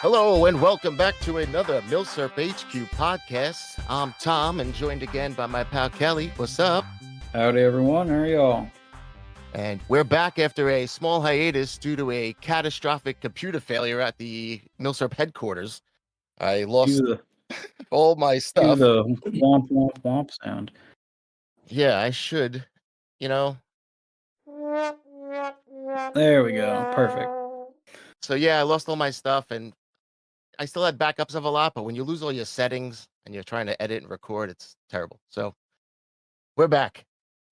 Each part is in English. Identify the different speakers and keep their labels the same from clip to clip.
Speaker 1: Hello and welcome back to another Milsurp HQ podcast. I'm Tom and joined again by my pal Kelly. What's up?
Speaker 2: Howdy everyone, how are y'all?
Speaker 1: And we're back after a small hiatus due to a catastrophic computer failure at the Milsurp headquarters. I lost all my
Speaker 2: Do
Speaker 1: stuff.
Speaker 2: the womp womp womp sound.
Speaker 1: Yeah, I should.
Speaker 2: There we go, perfect.
Speaker 1: So yeah, I lost all my stuff and I still had backups of a lot, but when you lose all your settings and you're trying to edit and record, it's terrible. So we're back.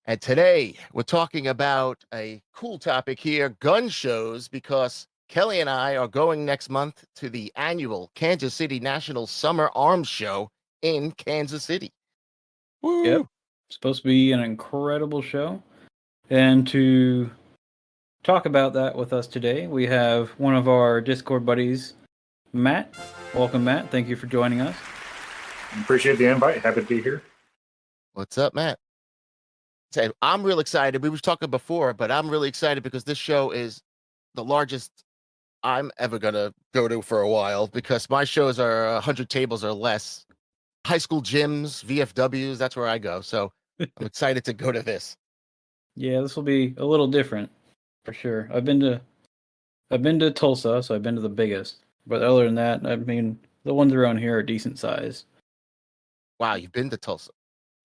Speaker 1: And today we're talking about a cool topic here, gun shows, because Kelly and I are going next month to the annual Kansas City National Summer Arms Show in Kansas City.
Speaker 2: Woo! Yep, supposed to be an incredible show. And to talk about that with us today, we have one of our Discord buddies, Matt. Welcome, Matt. Thank you for joining us.
Speaker 3: Appreciate the invite. Happy to be here.
Speaker 1: What's up, Matt? I'm real excited. We were talking before, but I'm really excited because this show is the largest I'm ever going to go to for a while, because my shows are 100 tables or less. High school gyms, VFWs, that's where I go. So I'm excited to go to this.
Speaker 2: Yeah, this will be a little different for sure. I've been to Tulsa, so I've been to the biggest. But other than that, I mean, the ones around here are decent size.
Speaker 1: Wow, you've been to Tulsa.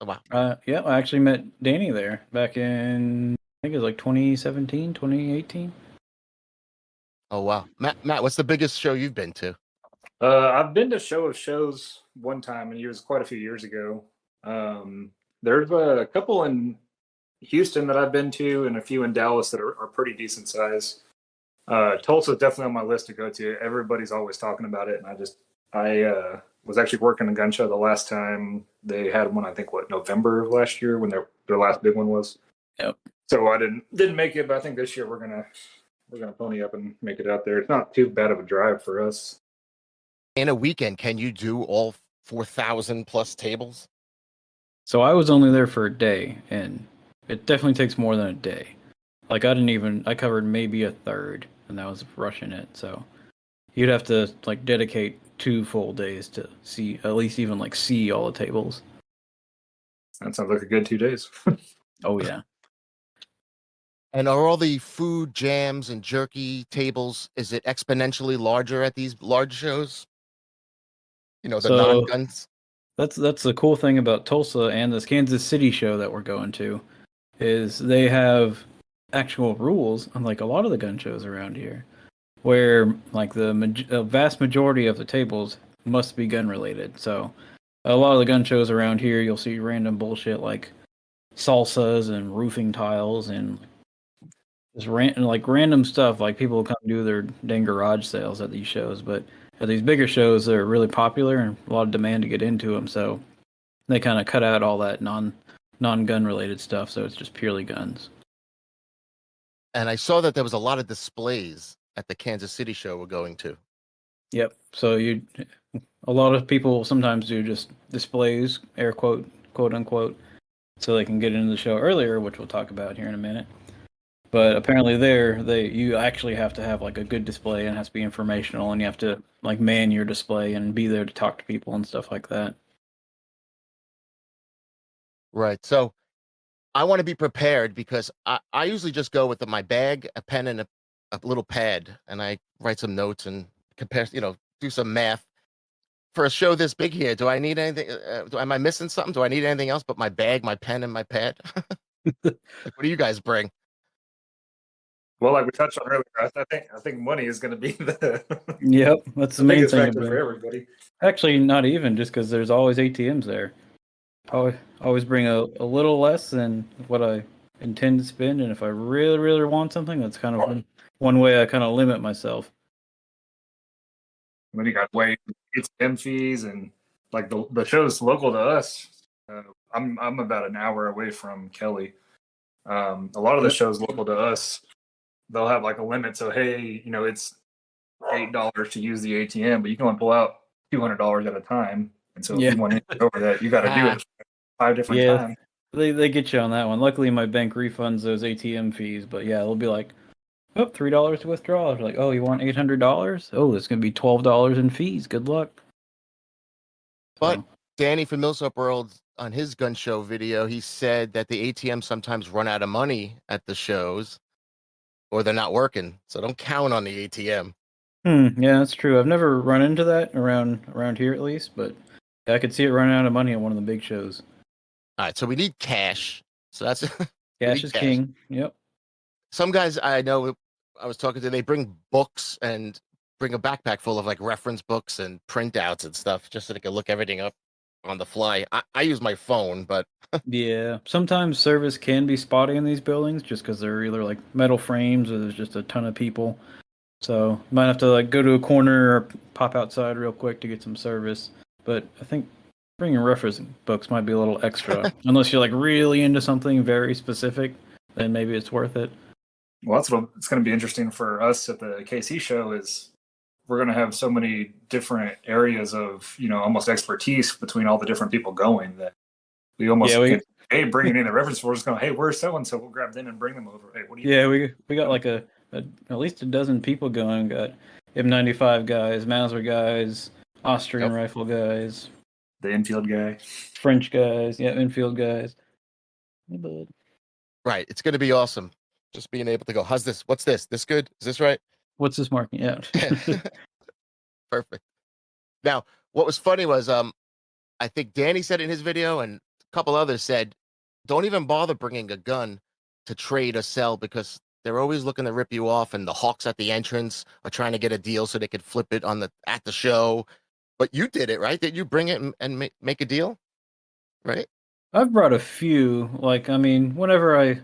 Speaker 1: Oh, wow.
Speaker 2: Yeah, I actually met Danny there back in, I think it was like 2017, 2018.
Speaker 1: Oh, wow. Matt, what's the biggest show you've been to?
Speaker 3: I've been to Show of Shows one time, and it was quite a few years ago. There's a couple in Houston that I've been to, and a few in Dallas that are pretty decent size. Tulsa is definitely on my list to go to. Everybody's always talking about it, and I was actually working a gun show the last time they had one. I think November of last year when their last big one was.
Speaker 2: Yep.
Speaker 3: So I didn't make it, but I think this year we're gonna pony up and make it out there. It's not too bad of a drive for us.
Speaker 1: In a weekend, can you do all 4,000 plus tables?
Speaker 2: So I was only there for a day, and it definitely takes more than a day. Like I covered maybe a third, and that was rushing it. So you'd have to like dedicate 2 full days to see, at least even like see all the tables.
Speaker 3: That sounds like a good 2 days.
Speaker 2: Oh yeah.
Speaker 1: And are all the food, jams, and jerky tables, is it exponentially larger at these large shows? The non-guns?
Speaker 2: That's the cool thing about Tulsa and this Kansas City show that we're going to, is they have actual rules, unlike a lot of the gun shows around here, where like the vast majority of the tables must be gun related. So a lot of the gun shows around here, you'll see random bullshit like salsas and roofing tiles and just random stuff. Like people come do their dang garage sales at these shows, but at these bigger shows, they're really popular and a lot of demand to get into them. So they kind of cut out all that non-gun related stuff. So it's just purely guns.
Speaker 1: And I saw that there was a lot of displays at the Kansas City show we're going to.
Speaker 2: Yep. So a lot of people sometimes do just displays, air quote unquote, so they can get into the show earlier, which we'll talk about here in a minute. But apparently you actually have to have like a good display, and it has to be informational, and you have to like man your display and be there to talk to people and stuff like that.
Speaker 1: Right. So I want to be prepared, because I usually just go with my bag, a pen, and a little pad, and I write some notes and compare, do some math. For a show this big here, do I need anything? Am I missing something? Do I need anything else but my bag, my pen, and my pad? Like, what do you guys bring?
Speaker 3: Well, like we touched on earlier, I think money is going to be the
Speaker 2: Yep, that's the main thing
Speaker 3: factor for everybody.
Speaker 2: Actually, not even, just because there's always ATMs there. Always bring a little less than what I intend to spend, and if I really, really want something, that's kind of one way I kind of limit myself.
Speaker 3: Then you got ATM fees, and like the show's local to us. I'm about an hour away from Kelly. A lot of the shows local to us, they'll have like a limit. So hey, it's $8 to use the ATM, but you can only pull out $200 at a time. And so if you want to get over that, you got to do it 5 different times.
Speaker 2: They get you on that one. Luckily, my bank refunds those ATM fees, but yeah, it'll be like Oh, $3 to withdraw. Like, oh, you want $800? Oh, it's gonna be $12 in fees. Good luck.
Speaker 1: But
Speaker 2: So,
Speaker 1: Danny from Millsop World on his gun show video, he said that the ATMs sometimes run out of money at the shows or they're not working. So don't count on the ATM.
Speaker 2: yeah, that's true. I've never run into that around here at least, but I could see it running out of money at one of the big shows.
Speaker 1: All right, so we need cash. So that's we
Speaker 2: Cash
Speaker 1: need
Speaker 2: is
Speaker 1: cash.
Speaker 2: king. Yep.
Speaker 1: Some guys I know I was talking to, they bring books and bring a backpack full of like reference books and printouts and stuff just so they can look everything up on the fly. I use my phone, but
Speaker 2: Yeah. Sometimes service can be spotty in these buildings just because they're either like metal frames or there's just a ton of people. So you might have to like go to a corner or pop outside real quick to get some service. But I think bringing reference books might be a little extra, unless you're like really into something very specific. Then maybe it's worth it.
Speaker 3: Well, that's what it's going to be interesting for us at the KC show is we're going to have so many different areas of, almost expertise between all the different people going that we almost
Speaker 2: Yeah,
Speaker 3: can, hey, bring it in the reference. We're just going, hey, where's so-and-so? We'll grab them and bring them over. Hey, what do you
Speaker 2: yeah, we got like at least a dozen people going. Got M95 guys, Mauser guys, Austrian
Speaker 1: Yep.
Speaker 2: rifle guys,
Speaker 3: the infield guy.
Speaker 2: French guys, yeah, infield guys. Hey, bud.
Speaker 1: right, it's going to be awesome. Just being able to go, how's this? What's this? This good? Is this right?
Speaker 2: What's this marking? Yeah.
Speaker 1: Perfect. Now, what was funny was I think Danny said it in his video and a couple others said, don't even bother bringing a gun to trade or sell because they're always looking to rip you off and the hawks at the entrance are trying to get a deal so they could flip it on at the show. But you did it, right? Did you bring it and make a deal? Right?
Speaker 2: I've brought a few. Like, I mean, whenever I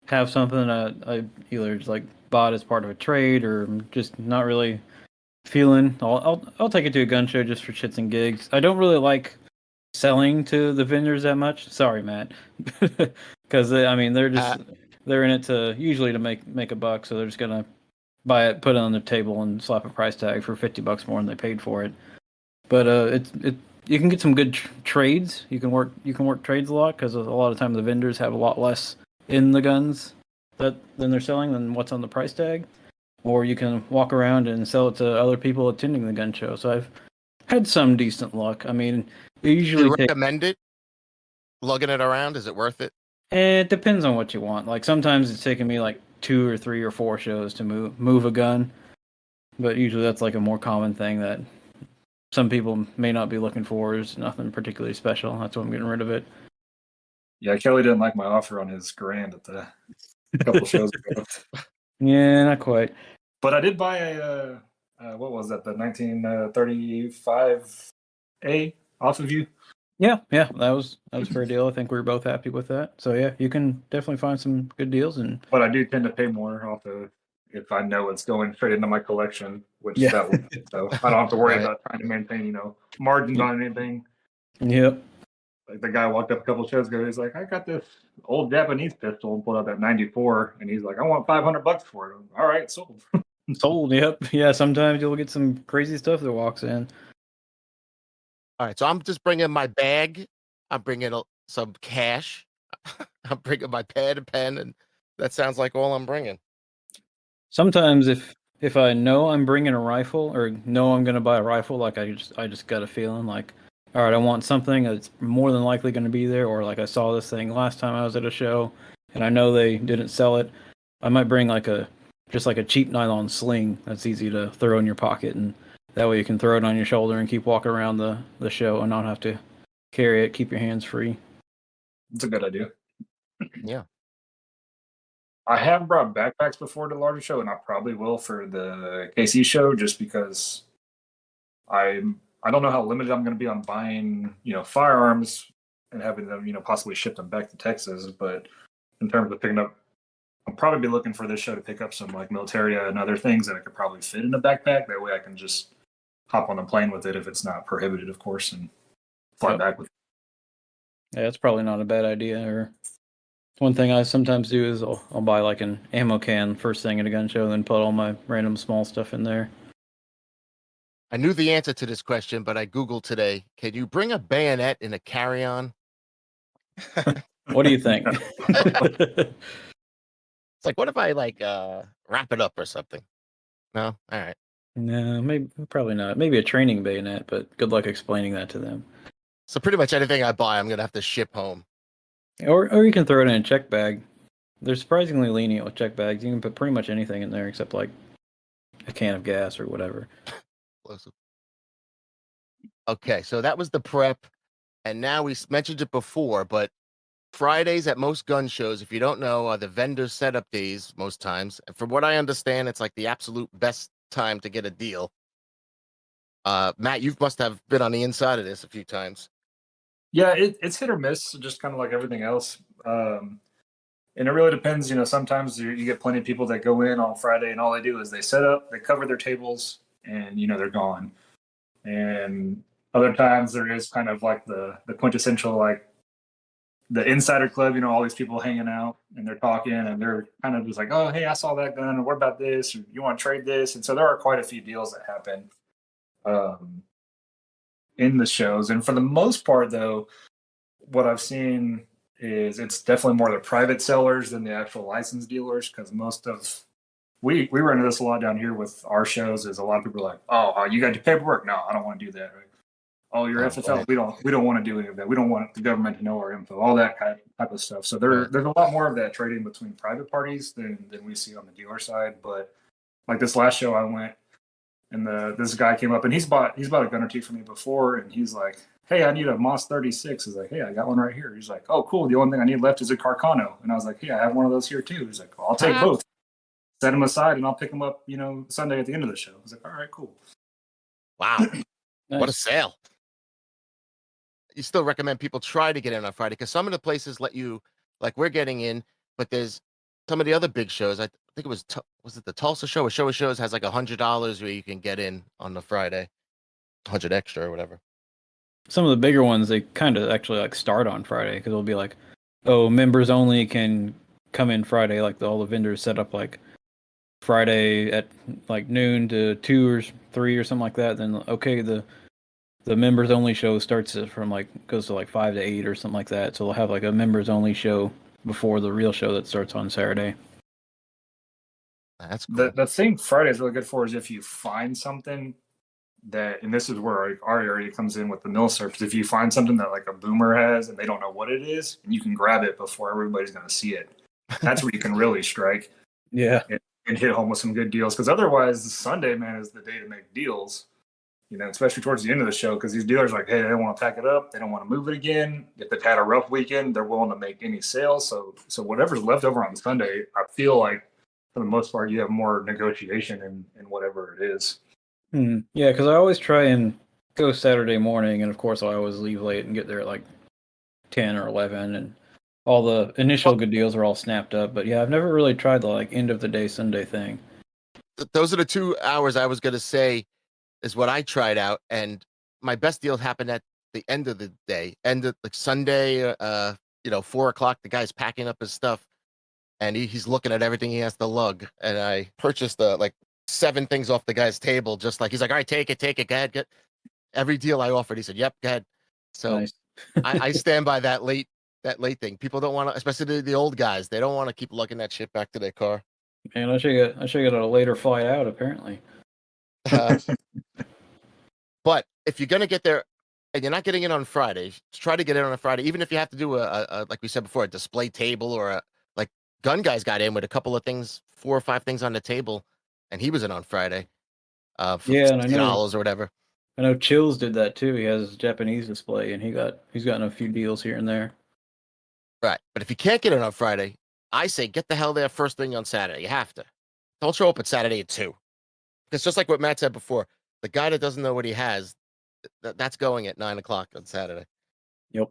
Speaker 2: have something I either just, like bought as part of a trade or I'm just not really feeling, I'll take it to a gun show just for shits and gigs. I don't really like selling to the vendors that much. Sorry, Matt, because I mean they're in it to usually to make a buck, so they're just gonna buy it, put it on the table, and slap a price tag for $50 more than they paid for it. But it you can get some good trades. You can work trades a lot because a lot of times the vendors have a lot less in the guns than they're selling than what's on the price tag. Or you can walk around and sell it to other people attending the gun show. So I've had some decent luck. I mean, it
Speaker 1: Do
Speaker 2: usually
Speaker 1: you
Speaker 2: takes.
Speaker 1: recommend it? Lugging it around? Is it worth it?
Speaker 2: It depends on what you want. Like sometimes it's taken me like 2 or 3 or 4 shows to move a gun, but usually that's like a more common thing that some people may not be looking for. Is nothing particularly special. That's why I'm getting rid of it.
Speaker 3: Yeah, Kelly didn't like my offer on his grand at the couple shows ago.
Speaker 2: Yeah, not quite.
Speaker 3: But I did buy what was that, the 1935A off of you?
Speaker 2: Yeah, that was a fair deal. I think we were both happy with that. So yeah, you can definitely find some good deals and
Speaker 3: But I do tend to pay more off of if I know it's going straight into my collection, which
Speaker 2: yeah.
Speaker 3: that would, so I don't have to worry
Speaker 1: Right.
Speaker 3: about trying to maintain, margins on anything.
Speaker 2: Yep.
Speaker 3: Like the guy walked up a couple shows ago, he's like, I got this old Japanese pistol and pulled out that 94, and he's like, I want $500 for it. All right, sold.
Speaker 2: Sold. Yep. Yeah. Sometimes you'll get some crazy stuff that walks in.
Speaker 1: All right, so I'm just bringing my bag. I'm bringing some cash. I'm bringing my pad and pen, and that sounds like all I'm bringing.
Speaker 2: Sometimes if I know I'm bringing a rifle or know I'm going to buy a rifle, like I just got a feeling like, all right, I want something that's more than likely going to be there, or like I saw this thing last time I was at a show, and I know they didn't sell it. I might bring just like a cheap nylon sling that's easy to throw in your pocket, and that way you can throw it on your shoulder and keep walking around the show and not have to carry it. Keep your hands free.
Speaker 3: It's a good idea.
Speaker 1: Yeah.
Speaker 3: I have brought backpacks before to the larger show, and I probably will for the KC show, just because I don't know how limited I'm going to be on buying, firearms and having them, possibly ship them back to Texas. But in terms of picking up, I'll probably be looking for this show to pick up some like militaria and other things that I could probably fit in a backpack. That way I can just hop on a plane with it if it's not prohibited, of course, and fly back with it.
Speaker 2: Yeah, it's probably not a bad idea. Or one thing I sometimes do is I'll buy like an ammo can first thing at a gun show, and then put all my random small stuff in there.
Speaker 1: I knew the answer to this question, but I Googled today. Can you bring a bayonet in a carry-on?
Speaker 2: What do you think?
Speaker 1: It's like, what if I like wrap it up or something? No, all right.
Speaker 2: No, maybe probably not. Maybe a training bayonet, but good luck explaining that to them.
Speaker 1: So pretty much anything I buy, I'm gonna have to ship home.
Speaker 2: Or you can throw it in a check bag. They're surprisingly lenient with check bags. You can put pretty much anything in there except like a can of gas or whatever.
Speaker 1: Okay, so that was the prep, and now we mentioned it before, but Fridays at most gun shows, if you don't know, are the vendor setup days most times. And from what I understand, it's like the absolute best time to get a deal. Matt, you must have been on the inside of this a few times.
Speaker 3: Yeah, it's hit or miss, just kind of like everything else. And it really depends. Sometimes you get plenty of people that go in on Friday and all they do is they set up, they cover their tables, and they're gone. And other times there is kind of like the quintessential like the insider club. All these people hanging out and they're talking and they're kind of just like, oh, hey, I saw that gun. Or what about this? Or, you want to trade this? And so there are quite a few deals that happen in the shows. And for the most part, though, what I've seen is it's definitely more the private sellers than the actual licensed dealers, because most of we run into this a lot down here with our shows. Is a lot of people are like, oh, you got your paperwork? No, I don't want to do that. Right? Oh, your FFL? We don't want to do any of that. We don't want the government to know our info. All that type of stuff. So there's a lot more of that trading between private parties than we see on the dealer side. But like this last show I went, and this guy came up and he's bought a gun or two for me before, and he's like, hey, I need a Moss 36. He's like, hey, I got one right here. He's like, oh, cool. The only thing I need left is a Carcano. And I was like, hey, I have one of those here too. He's like, well, I'll take both. Set them aside and I'll pick them up, Sunday at the end of the show. I was like, all right, cool.
Speaker 1: Wow.
Speaker 2: Nice.
Speaker 1: What a sale. You still recommend people try to get in on Friday, because some of the places let you, like we're getting in, but there's some of the other big shows. I think it was it the Tulsa show? A show of shows has like $100 where you can get in on the Friday, 100 extra or whatever.
Speaker 2: Some of the bigger ones, they kind of actually like start on Friday because it'll be like, oh, members only can come in Friday. Like all the vendors set up like Friday at like noon to 2 or 3 or something like that. Then okay, the members only show starts from like goes to like 5 to 8 or something like that. So they'll have like a members only show before the real show that starts on Saturday.
Speaker 1: That's cool.
Speaker 3: The thing Friday is really good for is if you find something that, and this is where our area comes in with the mill surf, if you find something that like a boomer has and they don't know what it is, and you can grab it before everybody's going to see it, that's where you can really strike.
Speaker 2: Yeah.
Speaker 3: And hit home with some good deals, because otherwise Sunday, man, is the day to make deals, especially towards the end of the show, because these dealers are like, hey, they don't want to pack it up, they don't want to move it again. If they've had a rough weekend, they're willing to make any sales. So whatever's left over on Sunday, I feel like for the most part you have more negotiation in whatever it is.
Speaker 2: Yeah, because I always try and go Saturday morning, and of course I always leave late and get there at like 10 or 11, and all the initial good deals are all snapped up. But yeah, I've never really tried the like end of the day Sunday thing.
Speaker 1: Those are the 2 hours I was going to say is what I tried out, and my best deal happened at the end of the day, end of like Sunday, 4:00. The guy's packing up his stuff, and he's looking at everything he has to lug, and I purchased like 7 things off the guy's table, just like he's like, all right, take it, go ahead, get every deal I offered. He said, yep, go ahead. So
Speaker 2: Nice.
Speaker 1: I stand by that late thing. People don't want to, especially the old guys, they don't want to keep lugging that shit back to their car.
Speaker 2: Man, I should get a later flight out apparently.
Speaker 1: But if you're gonna get there and you're not getting in on Friday, try to get in on a Friday, even if you have to do a like we said before, a display table, or like Gun Guys got in with a couple of things, 4 or 5 things on the table, and he was in on Friday for
Speaker 2: Yeah, and
Speaker 1: $60 or whatever.
Speaker 2: I know Chills did that too. He has his Japanese display, and he's gotten a few deals here and there.
Speaker 1: Right, but if you can't get in on Friday, I say get the hell there first thing on Saturday. You have to. Don't show up at Saturday at 2. Because just like what Matt said before, the guy that doesn't know what he has, that's going at 9:00 on Saturday.
Speaker 2: Yep.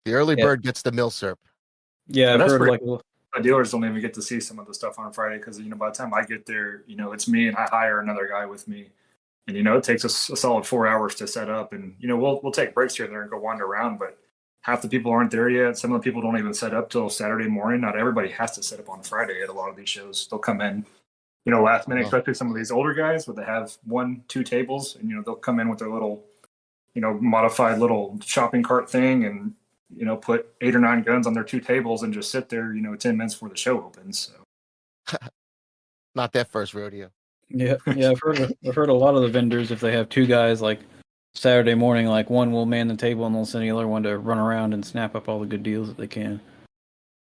Speaker 1: The early bird gets the milsurp.
Speaker 2: Yeah, I've
Speaker 3: that's
Speaker 2: heard like
Speaker 3: the dealers don't even get to see some of the stuff on Friday, because by the time I get there, it's me and I hire another guy with me, and it takes us a solid 4 hours to set up, and we'll take breaks here and there and go wander around, but half the people aren't there yet. Some of the people don't even set up till Saturday morning. Not everybody has to set up on Friday at a lot of these shows. They'll come in, last minute, especially some of these older guys, but they have 1-2 tables, and they'll come in with their little, modified little shopping cart thing, and put 8 or 9 guns on their 2 tables and just sit there, 10 minutes before the show opens. So.
Speaker 1: Not their first rodeo.
Speaker 2: Yeah. I've heard a lot of the vendors, if they have 2 guys, like Saturday morning, like one will man the table and they'll send the other one to run around and snap up all the good deals that they can,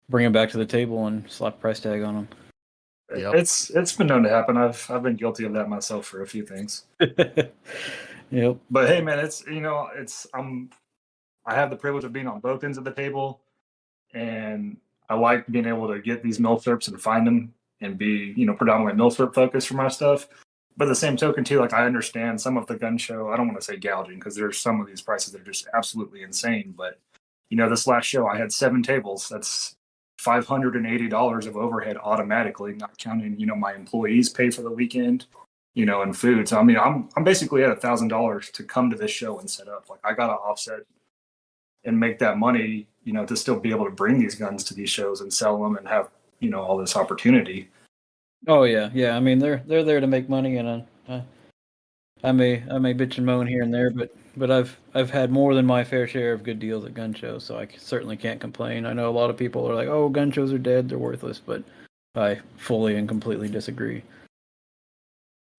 Speaker 2: bring them back to the table and slap a price tag on them.
Speaker 1: Yep.
Speaker 3: It's been known to happen. I've been guilty of that myself for a few things.
Speaker 2: Yep.
Speaker 3: But hey, man, I have the privilege of being on both ends of the table, and I like being able to get these milsurps and find them and be, predominantly milsurp focused for my stuff. But the same token too, like I understand some of the gun show. I don't want to say gouging because there's some of these prices that are just absolutely insane. But this last show I had 7 tables. That's $580 of overhead automatically, not counting my employees pay for the weekend, and food. So I mean, I'm basically at $1,000 to come to this show and set up. Like I gotta offset and make that money, to still be able to bring these guns to these shows and sell them and have all this opportunity.
Speaker 2: Oh yeah. I mean, they're there to make money, and I may bitch and moan here and there, but I've had more than my fair share of good deals at gun shows, so I certainly can't complain. I know a lot of people are like, "Oh, gun shows are dead; they're worthless," but I fully and completely disagree.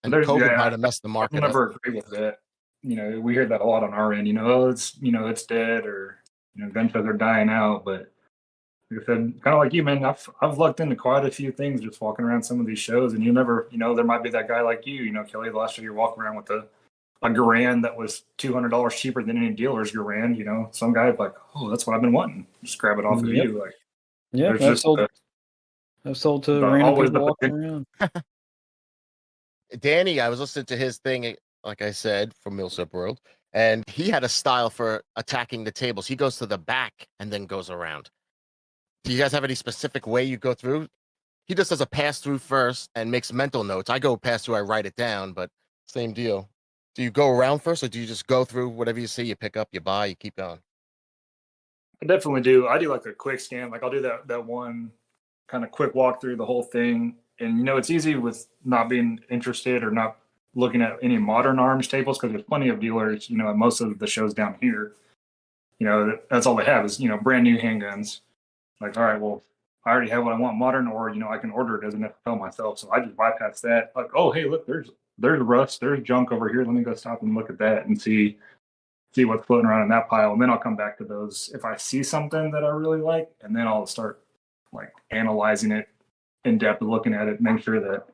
Speaker 1: And COVID might have messed the
Speaker 3: I'll
Speaker 1: market
Speaker 3: never
Speaker 1: up.
Speaker 3: agree with that. We hear that a lot on our end. It's dead, or gun shows are dying out. But like I said, kind of like you, man, I've lucked into quite a few things just walking around some of these shows, and you never, there might be that guy like you, Kelly. The last year you're walking around with a Garand that was $200 cheaper than any dealer's Garand. Some guy like, oh, that's what I've been wanting. Just grab it off of you. Like,
Speaker 2: yeah, I've sold to random people walking around.
Speaker 1: Danny, I was listening to his thing, like I said, from Millsap World, and he had a style for attacking the tables. He goes to the back and then goes around. Do you guys have any specific way you go through? He just does a pass through first and makes mental notes. I go pass through, I write it down, but same deal. Do you go around first, or do you just go through whatever you see, you pick up, you buy, you keep going?
Speaker 3: I definitely do. I do like a quick scan. Like I'll do that one kind of quick walk through the whole thing. And it's easy with not being interested or not looking at any modern arms tables because there's plenty of dealers, at most of the shows down here. That's all they have is, brand new handguns. Like, all right, well, I already have what I want modern, or I can order it as an FFL myself. So I just bypass that. Like, oh, hey, look, there's rust, there's junk over here. Let me go stop and look at that and see what's floating around in that pile. And then I'll come back to those if I see something that I really like, and then I'll start like analyzing it in depth and looking at it, make sure that,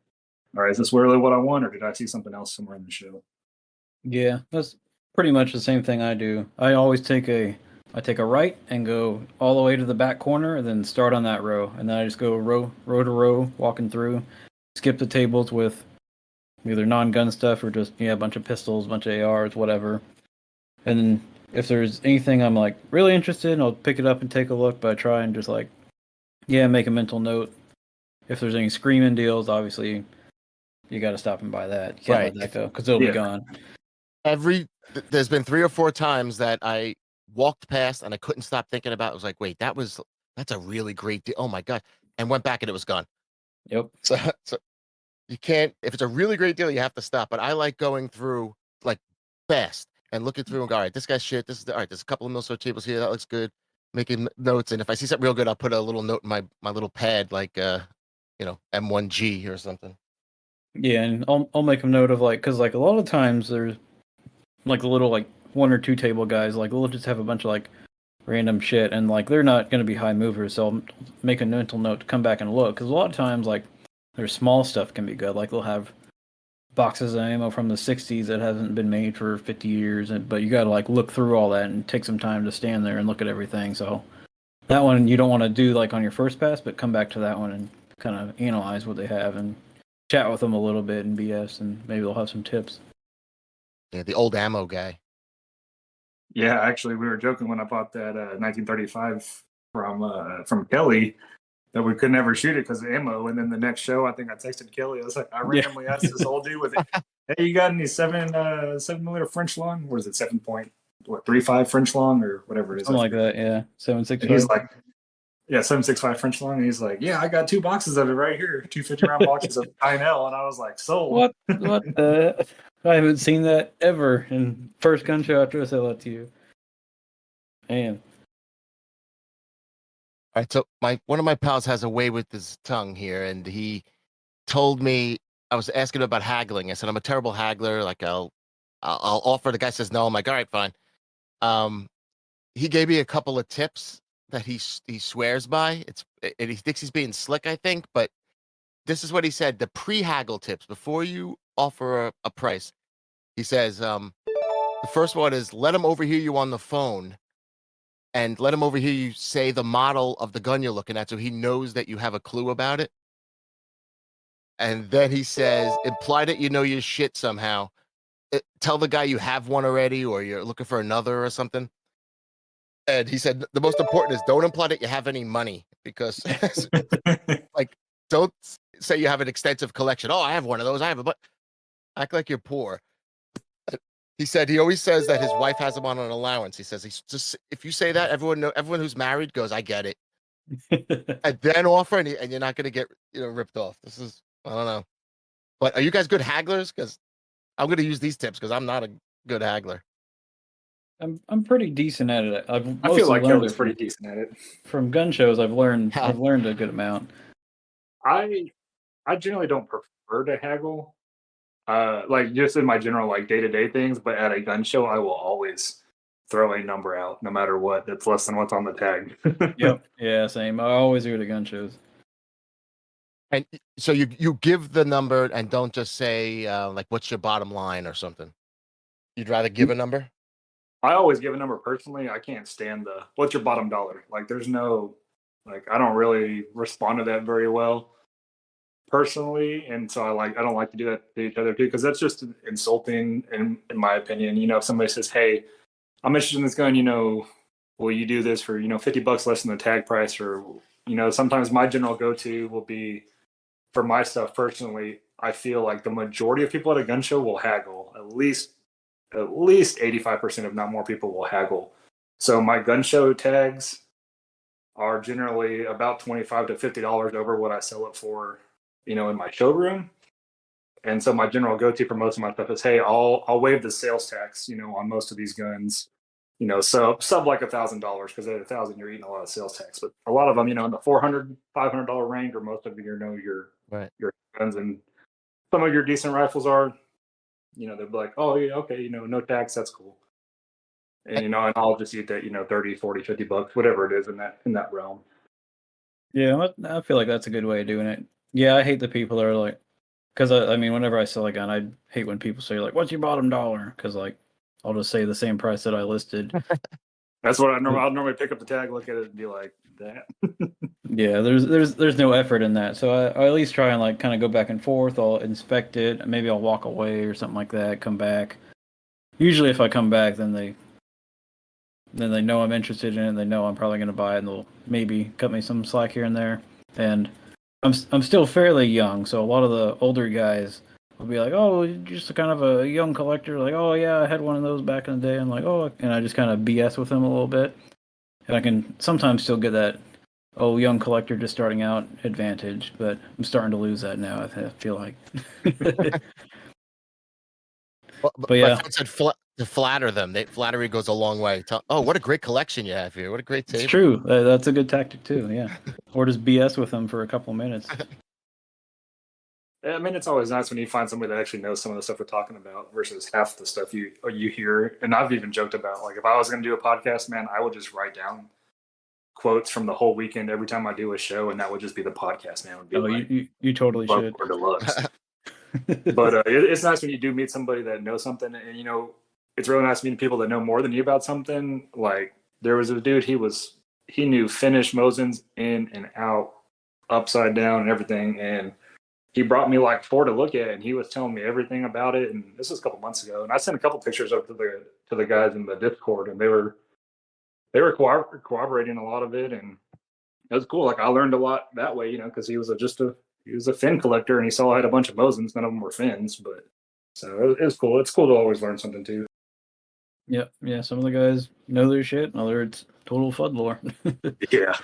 Speaker 3: all right, is this really what I want, or did I see something else somewhere in the show?
Speaker 2: Yeah, that's pretty much the same thing I do. I always take a right and go all the way to the back corner, and then start on that row, and then I just go row to row, walking through, skip the tables with either non-gun stuff or just a bunch of pistols, a bunch of ARs, whatever. And then if there's anything I'm like really interested in, I'll pick it up and take a look. But I try and just make a mental note. If there's any screaming deals, obviously you got to stop and buy that. You can't let that go because it'll be gone.
Speaker 1: There's been 3 or 4 times that I walked past and I couldn't stop thinking about it. I was like, wait, that's a really great deal. Oh my God. And went back and it was gone.
Speaker 2: Yep.
Speaker 1: So you can't, if it's a really great deal, you have to stop. But I like going through like fast and looking through and go, all right, this guy's shit. All right, there's a couple of Millsap tables here. That looks good. Making notes. And if I see something real good, I'll put a little note in my little pad, like, M1G or something.
Speaker 2: Yeah. And I'll make a note of because a lot of times there's like the little 1 or 2 table guys, they'll just have a bunch of random shit, and they're not going to be high movers, so I'll make a mental note to come back and look, because a lot of times their small stuff can be good. They'll have boxes of ammo from the 60s that hasn't been made for 50 years, but you got to look through all that and take some time to stand there and look at everything. So that one you don't want to do on your first pass, but come back to that one and kind of analyze what they have and chat with them a little bit and BS, and maybe they'll have some tips.
Speaker 1: Yeah, the old ammo guy.
Speaker 3: Yeah, actually, we were joking when I bought that 1935 from Kelly that we could never shoot it because of ammo. And then the next show, I think I texted Kelly. I was like, I randomly asked this old dude with it, hey, you got any 7mm French long? What is it, 7.35 French long or whatever it is?
Speaker 2: Something like that, yeah. 7.65.
Speaker 3: And he's like, yeah, 7.65 French long. And he's like, yeah, I got 2 boxes of it right here, 2 50-round boxes of Pinel. And I was like, sold.
Speaker 2: What the? I haven't seen that ever in first gun show after I sell that to you. Man.
Speaker 1: All right, so one of my pals has a way with his tongue here, and he told me I was asking him about haggling. I said I'm a terrible haggler. Like I'll offer. The guy says no. I'm like, all right, fine. Um, he gave me a couple of tips that he swears by. And he thinks he's being slick, I think, but this is what he said: the pre-haggle tips before you offer a price. He says, the first one is let him overhear you on the phone, and let him overhear you say the model of the gun you're looking at, so he knows that you have a clue about it. And then he says, imply that you know your shit somehow. Tell the guy you have one already, or you're looking for another or something. And he said the most important is don't imply that you have any money, because like don't say you have an extensive collection. Oh, I have one of those. I have a but act like you're poor. He said he always says that his wife has him on an allowance. He says he's just if you say that, everyone who's married goes, I get it. And then offer, and you're not gonna get ripped off. This is I don't know. But are you guys good hagglers? Because I'm gonna use these tips because I'm not a good haggler.
Speaker 2: I'm pretty decent at it. I've
Speaker 3: I feel
Speaker 2: mostly
Speaker 3: like
Speaker 2: learned
Speaker 3: Kelly's
Speaker 2: it
Speaker 3: pretty decent at it.
Speaker 2: from gun shows. I've learned a good amount.
Speaker 3: I generally don't prefer to haggle, like just in my general like day-to-day things. But at a gun show, I will always throw a number out, no matter what. That's less than what's on the tag.
Speaker 2: Yep. Yeah. Same. I always do it at gun shows.
Speaker 1: And so you give the number and don't just say like what's your bottom line or something. You'd rather give a number?
Speaker 3: I always give a number personally. I can't stand the what's your bottom dollar. Like there's no I don't really respond to that very well personally, and so I don't like to do that to each other too, because that's just insulting in my opinion. If somebody says, hey, I'm interested in this gun, will you do this for $50 less than the tag price? Or sometimes my general go-to will be for my stuff personally. I feel like the majority of people at a gun show will haggle. At least 85%, if not more, people will haggle. So my gun show tags are generally about $25 to $50 over what I sell it for, in my showroom. And so my general go-to for most of my stuff is, hey, I'll waive the sales tax, on most of these guns. So sub like $1,000, because at $1,000 you're eating a lot of sales tax. But a lot of them, in the $400, $500 range, or most of your
Speaker 1: Right.
Speaker 3: your guns, and some of your decent rifles are, they'll be like, oh yeah, okay, no tax, that's cool. And and I'll just eat that, 30, 40, $50, whatever it is in that realm.
Speaker 2: Yeah, I feel like that's a good way of doing it. Yeah, I hate the people that are like, because I mean, whenever I sell a gun, I hate when people say like, "What's your bottom dollar?" Because I'll just say the same price that I listed.
Speaker 3: That's what I'll normally pick up the tag, look at it, and be like, that.
Speaker 2: Yeah, there's no effort in that. So I at least try and kind of go back and forth. I'll inspect it. Maybe I'll walk away or something like that. Come back. Usually, if I come back, then they know I'm interested in it. They know I'm probably going to buy it, and they'll maybe cut me some slack here and there. And I'm still fairly young, so a lot of the older guys will be like, "Oh, you're just kind of a young collector." Like, "Oh yeah, I had one of those back in the day." I'm like, "Oh," and I just kind of BS with them a little bit, and I can sometimes still get that, "Oh, young collector just starting out" advantage, but I'm starting to lose that now. I feel like.
Speaker 1: But
Speaker 2: But yeah,
Speaker 1: my friend said to flatter them. Flattery goes a long way. Oh, what a great collection you have here. What a great table.
Speaker 2: it's true. That's a good tactic too. Yeah, or just BS with them for a couple of minutes.
Speaker 3: I mean, it's always nice when you find somebody that actually knows some of the stuff we're talking about versus half the stuff you hear. And I've even joked about, like, if I was going to do a podcast, man, I would just write down quotes from the whole weekend every time I do a show, and that would just be the podcast, man. It would be like,
Speaker 2: you totally should.
Speaker 3: Or deluxe. But it's nice when you do meet somebody that knows something, and it's really nice meeting people that know more than you about something. Like there was a dude, he knew Finnish Mosins in and out, upside down and everything, and he brought me like 4 to look at, and he was telling me everything about it. And this was a couple months ago, and I sent a couple pictures up to the guys in the Discord, and they were corroborating a lot of it, and it was cool. Like I learned a lot that way, because he was a fin collector, and he saw I had a bunch of Mosins. None of them were fins, but so it was cool. It's cool to always learn something too.
Speaker 2: Yep. Yeah. Some of the guys know their shit. Other it's total FUD lore.
Speaker 3: Yeah.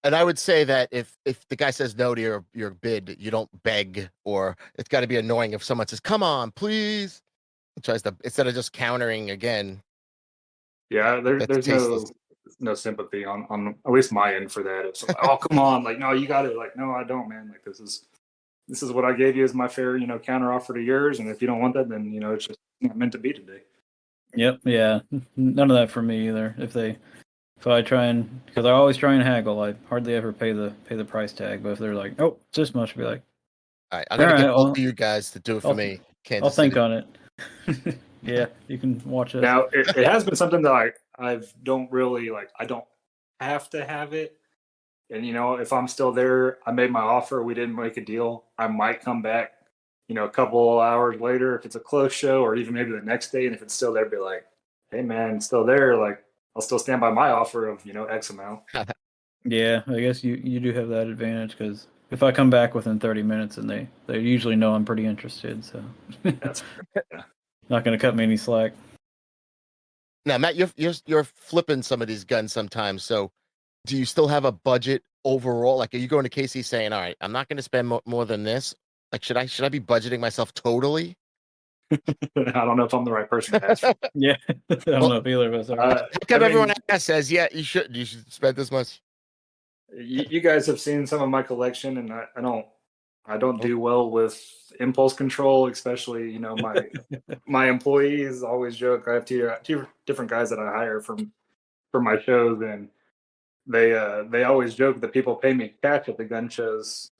Speaker 1: And I would say that if the guy says no to your bid, you don't beg, or it's got to be annoying if someone says, "Come on, please," and tries to instead of just countering again.
Speaker 3: Yeah. There's
Speaker 1: tasteless.
Speaker 3: no sympathy on at least my end for that. It's like, oh come on, like no, you got it. Like no, I don't, man. Like this is what I gave you as my fair, counter offer to yours, and if you don't want that, then it's just not meant to be today.
Speaker 2: Yep. Yeah. None of that for me either. If I try and, because I always try and haggle, I hardly ever pay the price tag. But if they're like, oh, it's this much, I'll be like,
Speaker 1: All right, I'm gonna get both
Speaker 2: I'll,
Speaker 1: of you guys to do it for
Speaker 2: I'll,
Speaker 1: me.
Speaker 2: I'll
Speaker 1: Kansas
Speaker 2: think
Speaker 1: City.
Speaker 2: on it. Yeah, you can watch us.
Speaker 3: Now it has been something that I don't really like. I don't have to have it, and if I'm still there, I made my offer. We didn't make a deal. I might come back, a couple hours later if it's a close show, or even maybe the next day, and if it's still there, be like, hey man, it's still there. Like I'll still stand by my offer of X amount.
Speaker 2: Yeah, I guess you do have that advantage because if I come back within 30 minutes and they usually know I'm pretty interested, so
Speaker 3: That's yeah.
Speaker 2: not going to cut me any slack.
Speaker 1: Now, Matt, you're flipping some of these guns sometimes. So, do you still have a budget overall? Like, are you going to KC saying, "All right, I'm not going to spend more than this"? Like, should I be budgeting myself totally?
Speaker 3: I don't know if I'm the right person to ask.
Speaker 2: Yeah, I don't know if either of us are.
Speaker 1: How come everyone else says, "Yeah, you should spend this much"?
Speaker 3: You guys have seen some of my collection, and I don't do well with impulse control, especially my employees always joke. I have two different guys that I hire for my shows, and they always joke that people pay me cash at the gun shows,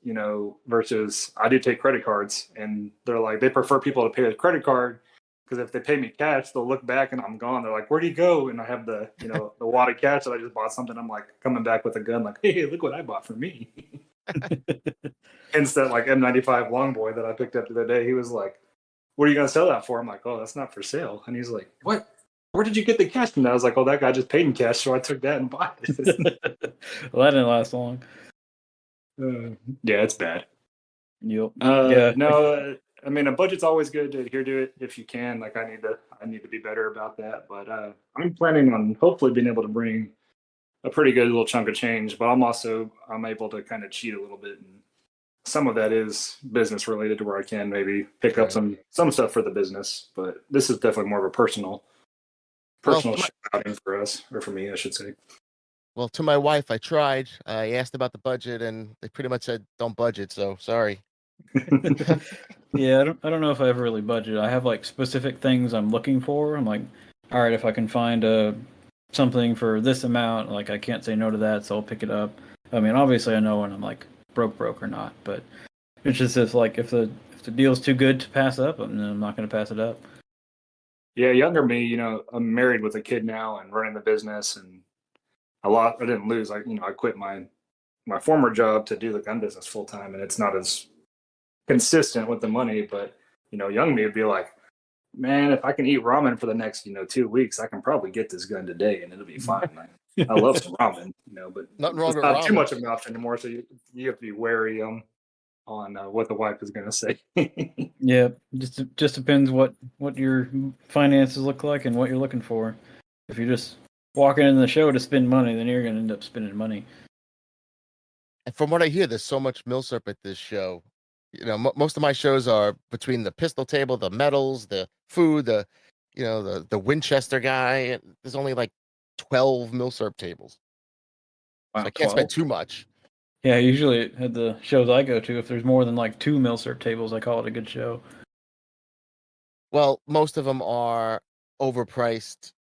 Speaker 3: versus I do take credit cards, and they're like they prefer people to pay a credit card because if they pay me cash, they'll look back and I'm gone. They're like, "Where'd you go?" And I have the the wad of cash that I just bought something. I'm like coming back with a gun, like, "Hey, look what I bought for me." Hence that like M95 Longboy that I picked up the other day. He was like, "What are you gonna sell that for?" I'm like, "Oh, that's not for sale." And he's like, "What? Where did you get the cash?" And I was like, "Oh, that guy just paid in cash, so I took that and bought it."
Speaker 2: Well, that didn't last long.
Speaker 3: Yeah, it's bad.
Speaker 2: Yep.
Speaker 3: Yeah. No, I mean a budget's always good to adhere to it if you can. Like I need to be better about that. But I'm planning on hopefully being able to bring a pretty good little chunk of change. But I'm able to kind of cheat a little bit, and some of that is business related to where I can maybe pick up some stuff for the business. But this is definitely more of a personal outing for us, or for me, I should say.
Speaker 1: Well, to my wife, I tried. I asked about the budget, and they pretty much said, "Don't budget." So sorry.
Speaker 2: Yeah, I don't know if I ever really budget. I have like specific things I'm looking for. I'm like, all right, if I can find something for this amount, like I can't say no to that, so I'll pick it up. I mean, obviously I know when I'm like broke or not, but it's just if the deal's too good to pass up, then I'm not going to pass it up.
Speaker 3: Yeah, younger me, I'm married with a kid now and running the business, and I didn't lose. I quit my former job to do the gun business full time, and it's not as consistent with the money. But young me would be like, man, if I can eat ramen for the next 2 weeks, I can probably get this gun today, and it'll be fine. I love some ramen, but
Speaker 1: Nothing wrong
Speaker 3: it's
Speaker 1: with
Speaker 3: not
Speaker 1: ramen.
Speaker 3: too much of an option anymore. So you have to be wary on what the wife is going to say.
Speaker 2: Yeah, just depends what your finances look like and what you're looking for. If you're just walking in the show to spend money, then you're going to end up spending money.
Speaker 1: And from what I hear, there's so much milsurp at this show. Most of my shows are between the pistol table, the medals, the food, the Winchester guy. There's only like 12 milsurp tables.
Speaker 2: Wow,
Speaker 1: So I can't
Speaker 2: 12?
Speaker 1: spend too much.
Speaker 2: Yeah, usually at the shows I go to, if there's more than like 2 milsurp tables, I call it a good show.
Speaker 1: Well, most of them are overpriced,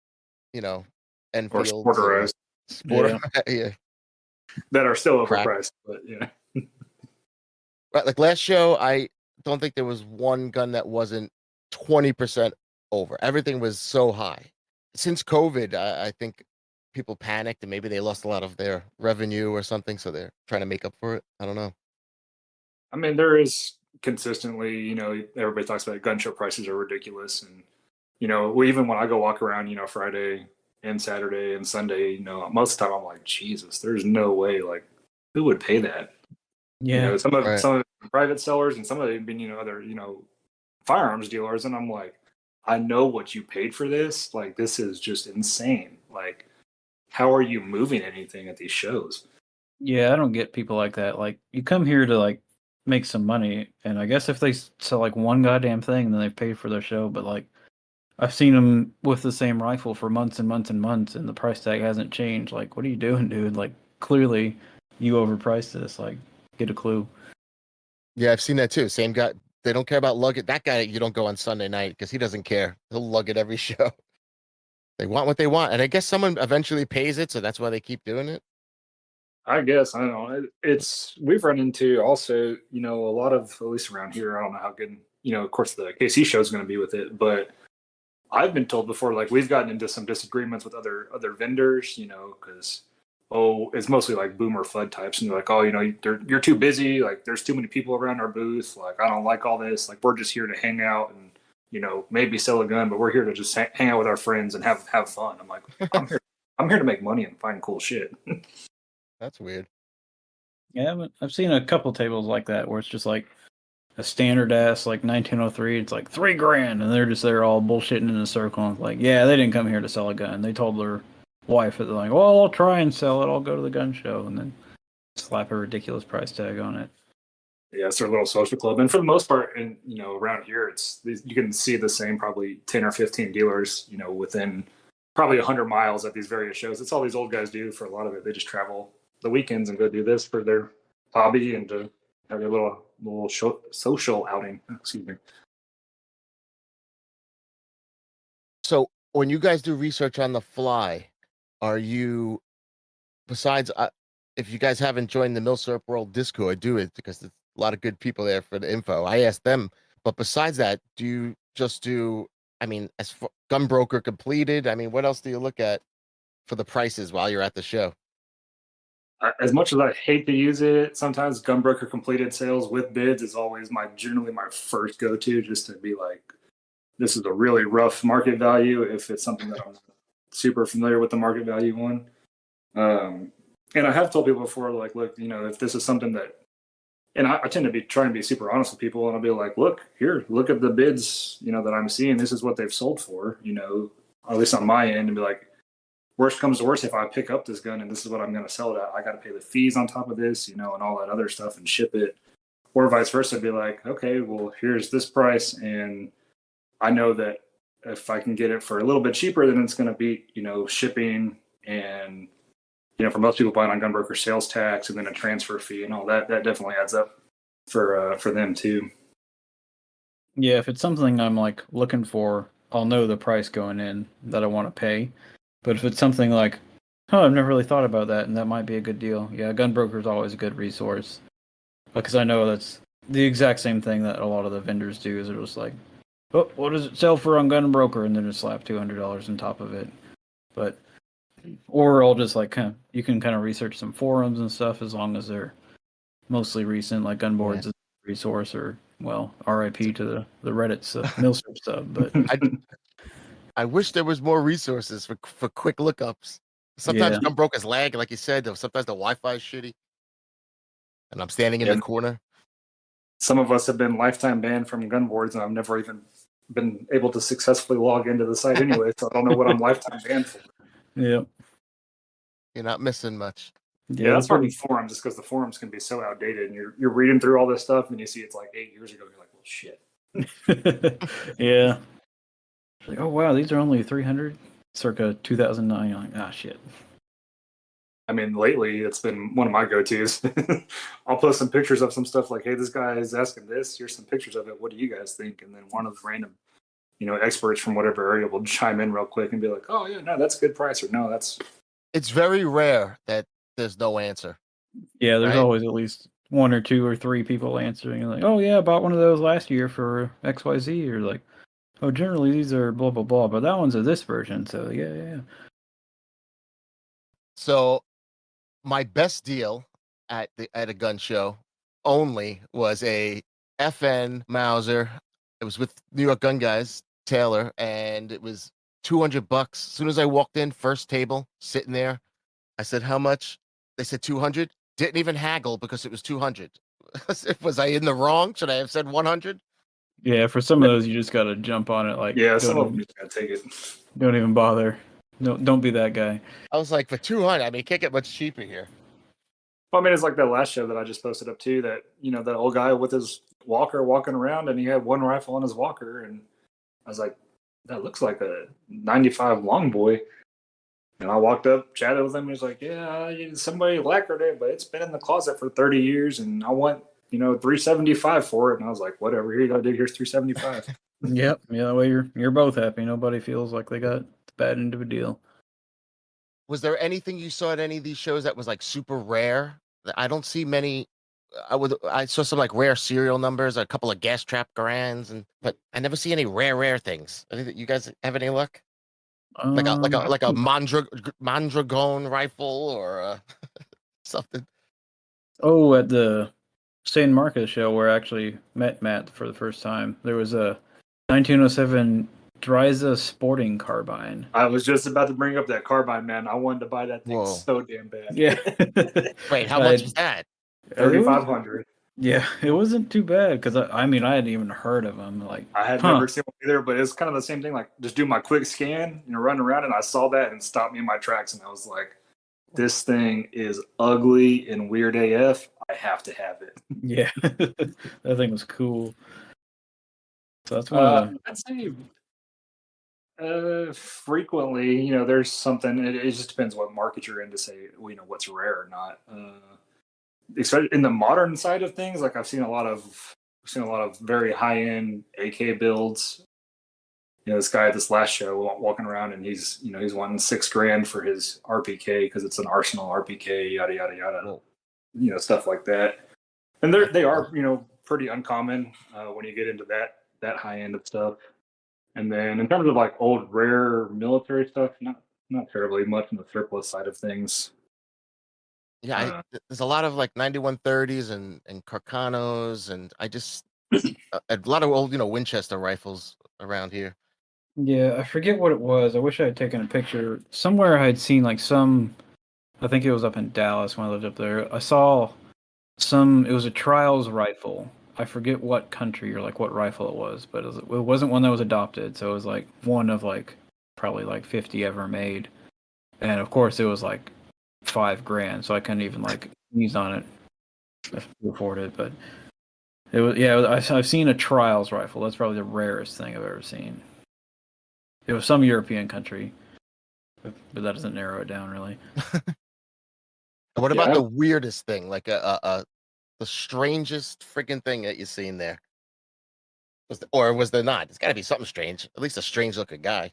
Speaker 3: Or
Speaker 1: Enfields
Speaker 3: sporterized.
Speaker 1: yeah.
Speaker 3: That are still
Speaker 1: Crack.
Speaker 3: overpriced, but yeah.
Speaker 1: Right, like last show, I don't think there was one gun that wasn't 20% over. Everything was so high. Since COVID, I think people panicked and maybe they lost a lot of their revenue or something, so they're trying to make up for it. I don't know.
Speaker 3: I mean, there is consistently, everybody talks about gun show prices are ridiculous. And, even when I go walk around, Friday and Saturday and Sunday, most of the time I'm like, Jesus, there's no way, like, who would pay that?
Speaker 2: Yeah.
Speaker 3: Some of
Speaker 1: Right.
Speaker 3: the private sellers and some of them have been, other, firearms dealers. And I'm like, I know what you paid for this. Like, this is just insane. Like, how are you moving anything at these shows?
Speaker 2: Yeah, I don't get people like that. Like, you come here to like make some money, and I guess if they sell like one goddamn thing, then they've paid for their show. But like, I've seen them with the same rifle for months and months and months, and the price tag hasn't changed. Like, what are you doing, dude? Like, clearly, you overpriced this. Like, get a clue.
Speaker 1: Yeah, I've seen that too. Same guy. They don't care about luggage. That guy, you don't go on Sunday night because he doesn't care. He'll lug it every show. They want what they want, and I guess someone eventually pays it, so that's why they keep doing it.
Speaker 3: I guess I don't know. It's we've run into also, a lot of, at least around here. I don't know how good, of course the KC show is going to be with it, but I've been told before, like we've gotten into some disagreements with other vendors, because it's mostly like boomer FUD types, and they're like, oh, you're too busy, like there's too many people around our booth, like I don't like all this, like we're just here to hang out and maybe sell a gun, but we're here to just hang out with our friends and have fun. I'm like, I'm here to make money and find cool shit.
Speaker 1: That's weird.
Speaker 2: Yeah, I've seen a couple tables like that where it's just like a standard ass like 1903. It's like $3,000, and they're just there all bullshitting in a circle. And like, yeah, they didn't come here to sell a gun. They told their wife that they're like, well, I'll try and sell it. I'll go to the gun show, and then slap a ridiculous price tag on it.
Speaker 3: Yeah, it's their little social club, and for the most part, and around here, you can see the same probably 10 or 15 dealers, within probably 100 miles at these various shows. It's all these old guys do for a lot of it. They just travel the weekends and go do this for their hobby and to have their little social outing. Excuse me.
Speaker 1: So when you guys do research on the fly, are you, besides if you guys haven't joined the Milsurp World Discord, do it because there's a lot of good people there for the info. I asked them, but besides that, do you just do? I mean, as for gun broker completed, I mean, what else do you look at for the prices while you're at the show?
Speaker 3: As much as I hate to use it, sometimes gunbroker completed sales with bids is always generally my first go-to, just to be like, this is a really rough market value if it's something that I'm not super familiar with the market value on. And I have told people before, like, look, if this is something that, and I tend to be trying to be super honest with people, and I'll be like, look at the bids, that I'm seeing. This is what they've sold for, at least on my end, and be like, worst comes to worst, if I pick up this gun and this is what I'm going to sell it at, I got to pay the fees on top of this, and all that other stuff and ship it, or vice versa. Be like, okay, well, here's this price, and I know that if I can get it for a little bit cheaper, then it's going to be, shipping and, for most people buying on gunbroker sales tax and then a transfer fee and all that, that definitely adds up for them too.
Speaker 2: Yeah, if it's something I'm like looking for, I'll know the price going in that I want to pay. But if it's something like, oh, I've never really thought about that, and that might be a good deal. Yeah, gunbroker is always a good resource because I know that's the exact same thing that a lot of the vendors do. Is they're just like, oh, what does it sell for on gunbroker, and then just slap $200 on top of it. But or I'll just like you can kind of research some forums and stuff as long as they're mostly recent, like Gunboards is a resource, or well, RIP to the Reddit Milsurp sub. But
Speaker 1: I wish there was more resources for quick lookups. Sometimes
Speaker 2: yeah.
Speaker 1: gunbrokers lag, like you said. Sometimes the Wi-Fi is shitty, and I'm standing in the corner.
Speaker 3: Some of us have been lifetime banned from Gunboards, and I've never even been able to successfully log into the site anyway, so I don't know what I'm lifetime banned for.
Speaker 2: Yep.
Speaker 1: You're not missing much.
Speaker 3: Yeah, that's part of the forum, just because the forums can be so outdated, and you're reading through all this stuff, and you see it's like 8 years ago. You're like, well, shit.
Speaker 2: Yeah. Like, oh wow, these are only 300, circa 2009. You're like, ah, shit.
Speaker 3: I mean, lately it's been one of my go-tos. I'll post some pictures of some stuff like, hey, this guy is asking this. Here's some pictures of it. What do you guys think? And then one of the random, experts from whatever area will chime in real quick and be like, oh yeah, no, that's a good price, or no, that's.
Speaker 1: It's very rare that there's no answer.
Speaker 2: Yeah, there's always at least 1 or 2 or 3 people answering. Like, oh yeah, I bought one of those last year for XYZ, or like, oh, generally these are blah blah blah, but that one's a this version. So yeah.
Speaker 1: So my best deal at a gun show only was a FN Mauser. It was with New York Gun Guys, Taylor, and it was $200. As soon as I walked in, first table, sitting there, I said, how much? They said 200. Didn't even haggle because it was 200. Was I in the wrong? Should I have said 100?
Speaker 2: Yeah, for some of those, you just gotta jump on it. Like,
Speaker 3: yeah, some of them you just gotta take it.
Speaker 2: Don't even bother. Don't be that guy.
Speaker 1: I was like, for 200, I mean, it can't get much cheaper here.
Speaker 3: Well, I mean, it's like that last show that I just posted up too. That the old guy with his walker walking around, and he had one rifle on his walker, and I was like, that looks like a 95 long boy. And I walked up, chatted with him. He's like, yeah, somebody lacquered it, but it's been in the closet for 30 years, and I want, 375 for it. And I was like, whatever, here you go, dude. Here's 375.
Speaker 2: Yep. Yeah, that way you're both happy. Nobody feels like they got the bad end of a deal.
Speaker 1: Was there anything you saw at any of these shows that was like super rare? I don't see many. I saw some like rare serial numbers, a couple of gas trap grands, but I never see any rare things. You guys have any luck? Like a Mondragon rifle or something.
Speaker 2: Oh, at the San Marcos show where I actually met Matt for the first time, there was a 1907 Dryza sporting carbine.
Speaker 3: I was just about to bring up that carbine, man. I wanted to buy that thing so damn bad.
Speaker 2: Yeah.
Speaker 1: Wait, how much was that?
Speaker 3: 3,500.
Speaker 2: Yeah, it wasn't too bad because I mean I hadn't even heard of them. Like
Speaker 3: I had never seen one either, but it's kind of the same thing. Like just do my quick scan, run around, and I saw that and stopped me in my tracks, and I was like, "This thing is ugly and weird AF. I have to have it."
Speaker 2: Yeah, that thing was cool. So that's one of the.
Speaker 3: I'd say frequently, there's something. It just depends what market you're in to say, what's rare or not. Especially in the modern side of things, like I've seen a lot of very high end AK builds. This guy at this last show walking around and he's wanting $6,000 for his RPK because it's an Arsenal RPK, yada yada yada, stuff like that. And they are pretty uncommon when you get into that high end of stuff. And then in terms of like old rare military stuff, not terribly much on the surplus side of things.
Speaker 1: Yeah, there's a lot of like 9130s and Carcanos, and I just a lot of old Winchester rifles around here.
Speaker 2: Yeah, I forget what it was. I wish I had taken a picture. Somewhere I had seen like some. I think it was up in Dallas when I lived up there. I saw some. It was a trials rifle. I forget what country or like what rifle it was, but it wasn't one that was adopted. So it was like one of like probably like 50 ever made, and of course it was like $5,000. So I couldn't even like use on it to afford it. But it was I've seen a trials rifle. That's probably the rarest thing I've ever seen. It was some European country, but that doesn't narrow it down really.
Speaker 1: What about the weirdest thing, like the strangest freaking thing that you've seen there? Or was there not? It's got to be something strange. At least a strange looking guy.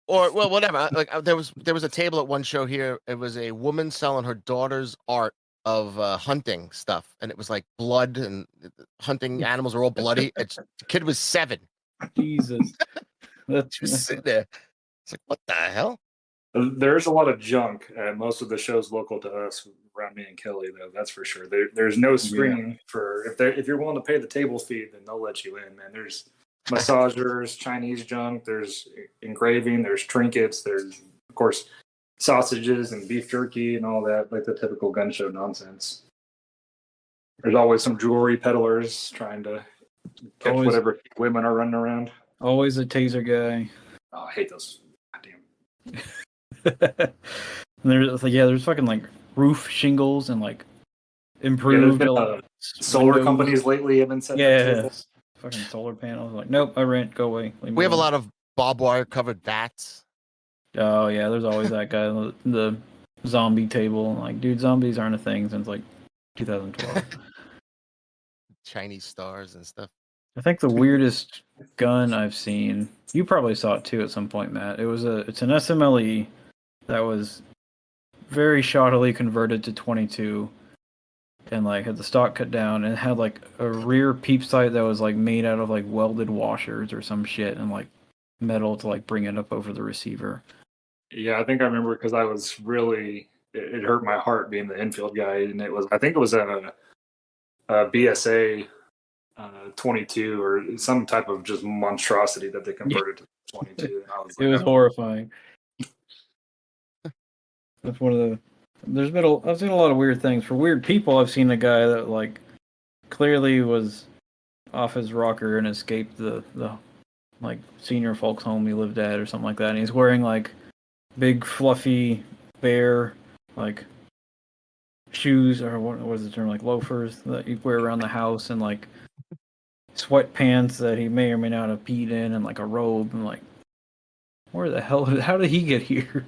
Speaker 1: Or well, whatever. Like there was a table at one show here. It was a woman selling her daughter's art of hunting stuff, and it was like blood and hunting animals are all bloody. The kid was 7.
Speaker 2: Jesus,
Speaker 1: that's just sitting there. It's like, what the hell?
Speaker 3: There's a lot of junk at most of the shows local to us around me and Kelly, though. That's for sure. There's no screening for if you're willing to pay the table fee, then they'll let you in, man. There's massagers, Chinese junk. There's engraving. There's trinkets. There's of course sausages and beef jerky and all that, like the typical gun show nonsense. There's always some jewelry peddlers trying to catch whatever women are running around.
Speaker 2: Always a taser guy.
Speaker 3: Oh, I hate those. Goddamn.
Speaker 2: There's fucking like roof shingles and like improved
Speaker 3: solar companies lately have been setting
Speaker 2: fucking solar panels. Like, nope, I rent. Go away.
Speaker 1: We have a lot of barbed wire covered bats.
Speaker 2: Oh yeah, there's always that guy the zombie table. Like, dude, zombies aren't a thing since like 2012.
Speaker 1: Chinese stars and stuff.
Speaker 2: I think the weirdest gun I've seen, you probably saw it too at some point, Matt. It's an SMLE that was very shoddily converted to 22 and like had the stock cut down and had like a rear peep sight that was like made out of like welded washers or some shit and like metal to like bring it up over the receiver.
Speaker 3: Yeah, I think I remember because I was really it hurt my heart being the infield guy, and I think it was a BSA 22 or some type of just monstrosity that they converted to 22. And
Speaker 2: it was horrifying. That's one of the. I've seen a lot of weird things. For weird people, I've seen a guy that like clearly was off his rocker and escaped the like senior folks home he lived at or something like that. And he's wearing like big fluffy bear like shoes or what was the term, like loafers that you wear around the house, and like sweatpants that he may or may not have peed in, and like a robe. And like, where the hell? How did he get here?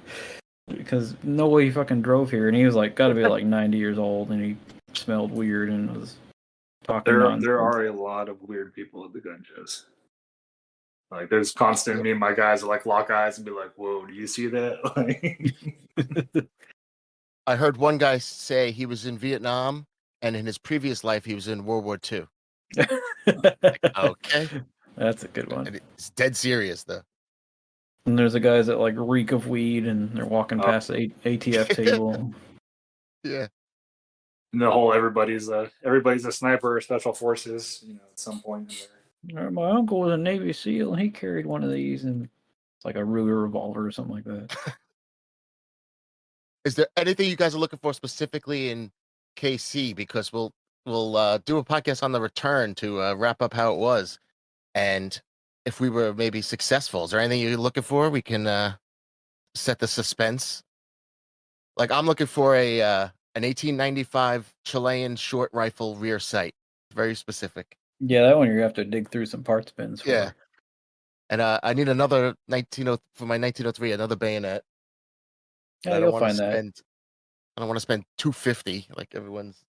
Speaker 2: Because no way he fucking drove here. And he was like, got to be like 90 years old, and he smelled weird and was talking nonsense.
Speaker 3: There are a lot of weird people at the gun shows. Like, there's constant. Me and my guys are like lock eyes and be like, "Whoa, do you see that?"
Speaker 1: I heard one guy say he was in Vietnam, and in his previous life he was in World War II. Okay,
Speaker 2: that's a good one.
Speaker 1: And it's dead serious though.
Speaker 2: And there's the guys that like reek of weed, and they're walking past the ATF table.
Speaker 1: Yeah.
Speaker 3: And the whole everybody's a sniper or special forces, at some point in there.
Speaker 2: My uncle was a Navy SEAL, and he carried one of these, and it's like a Ruger revolver or something like that.
Speaker 1: Is there anything you guys are looking for specifically in KC? Because we'll do a podcast on the return to wrap up how it was, and if we were maybe successful. Is there anything you're looking for? We can set the suspense. Like, I'm looking for an 1895 Chilean short rifle rear sight. Very specific.
Speaker 2: Yeah, that one you're gonna have to dig through some parts bins for.
Speaker 1: Yeah. And I need another for my 1903, another bayonet.
Speaker 2: Yeah, you'll find that.
Speaker 1: I don't want to spend $250 like everyone's.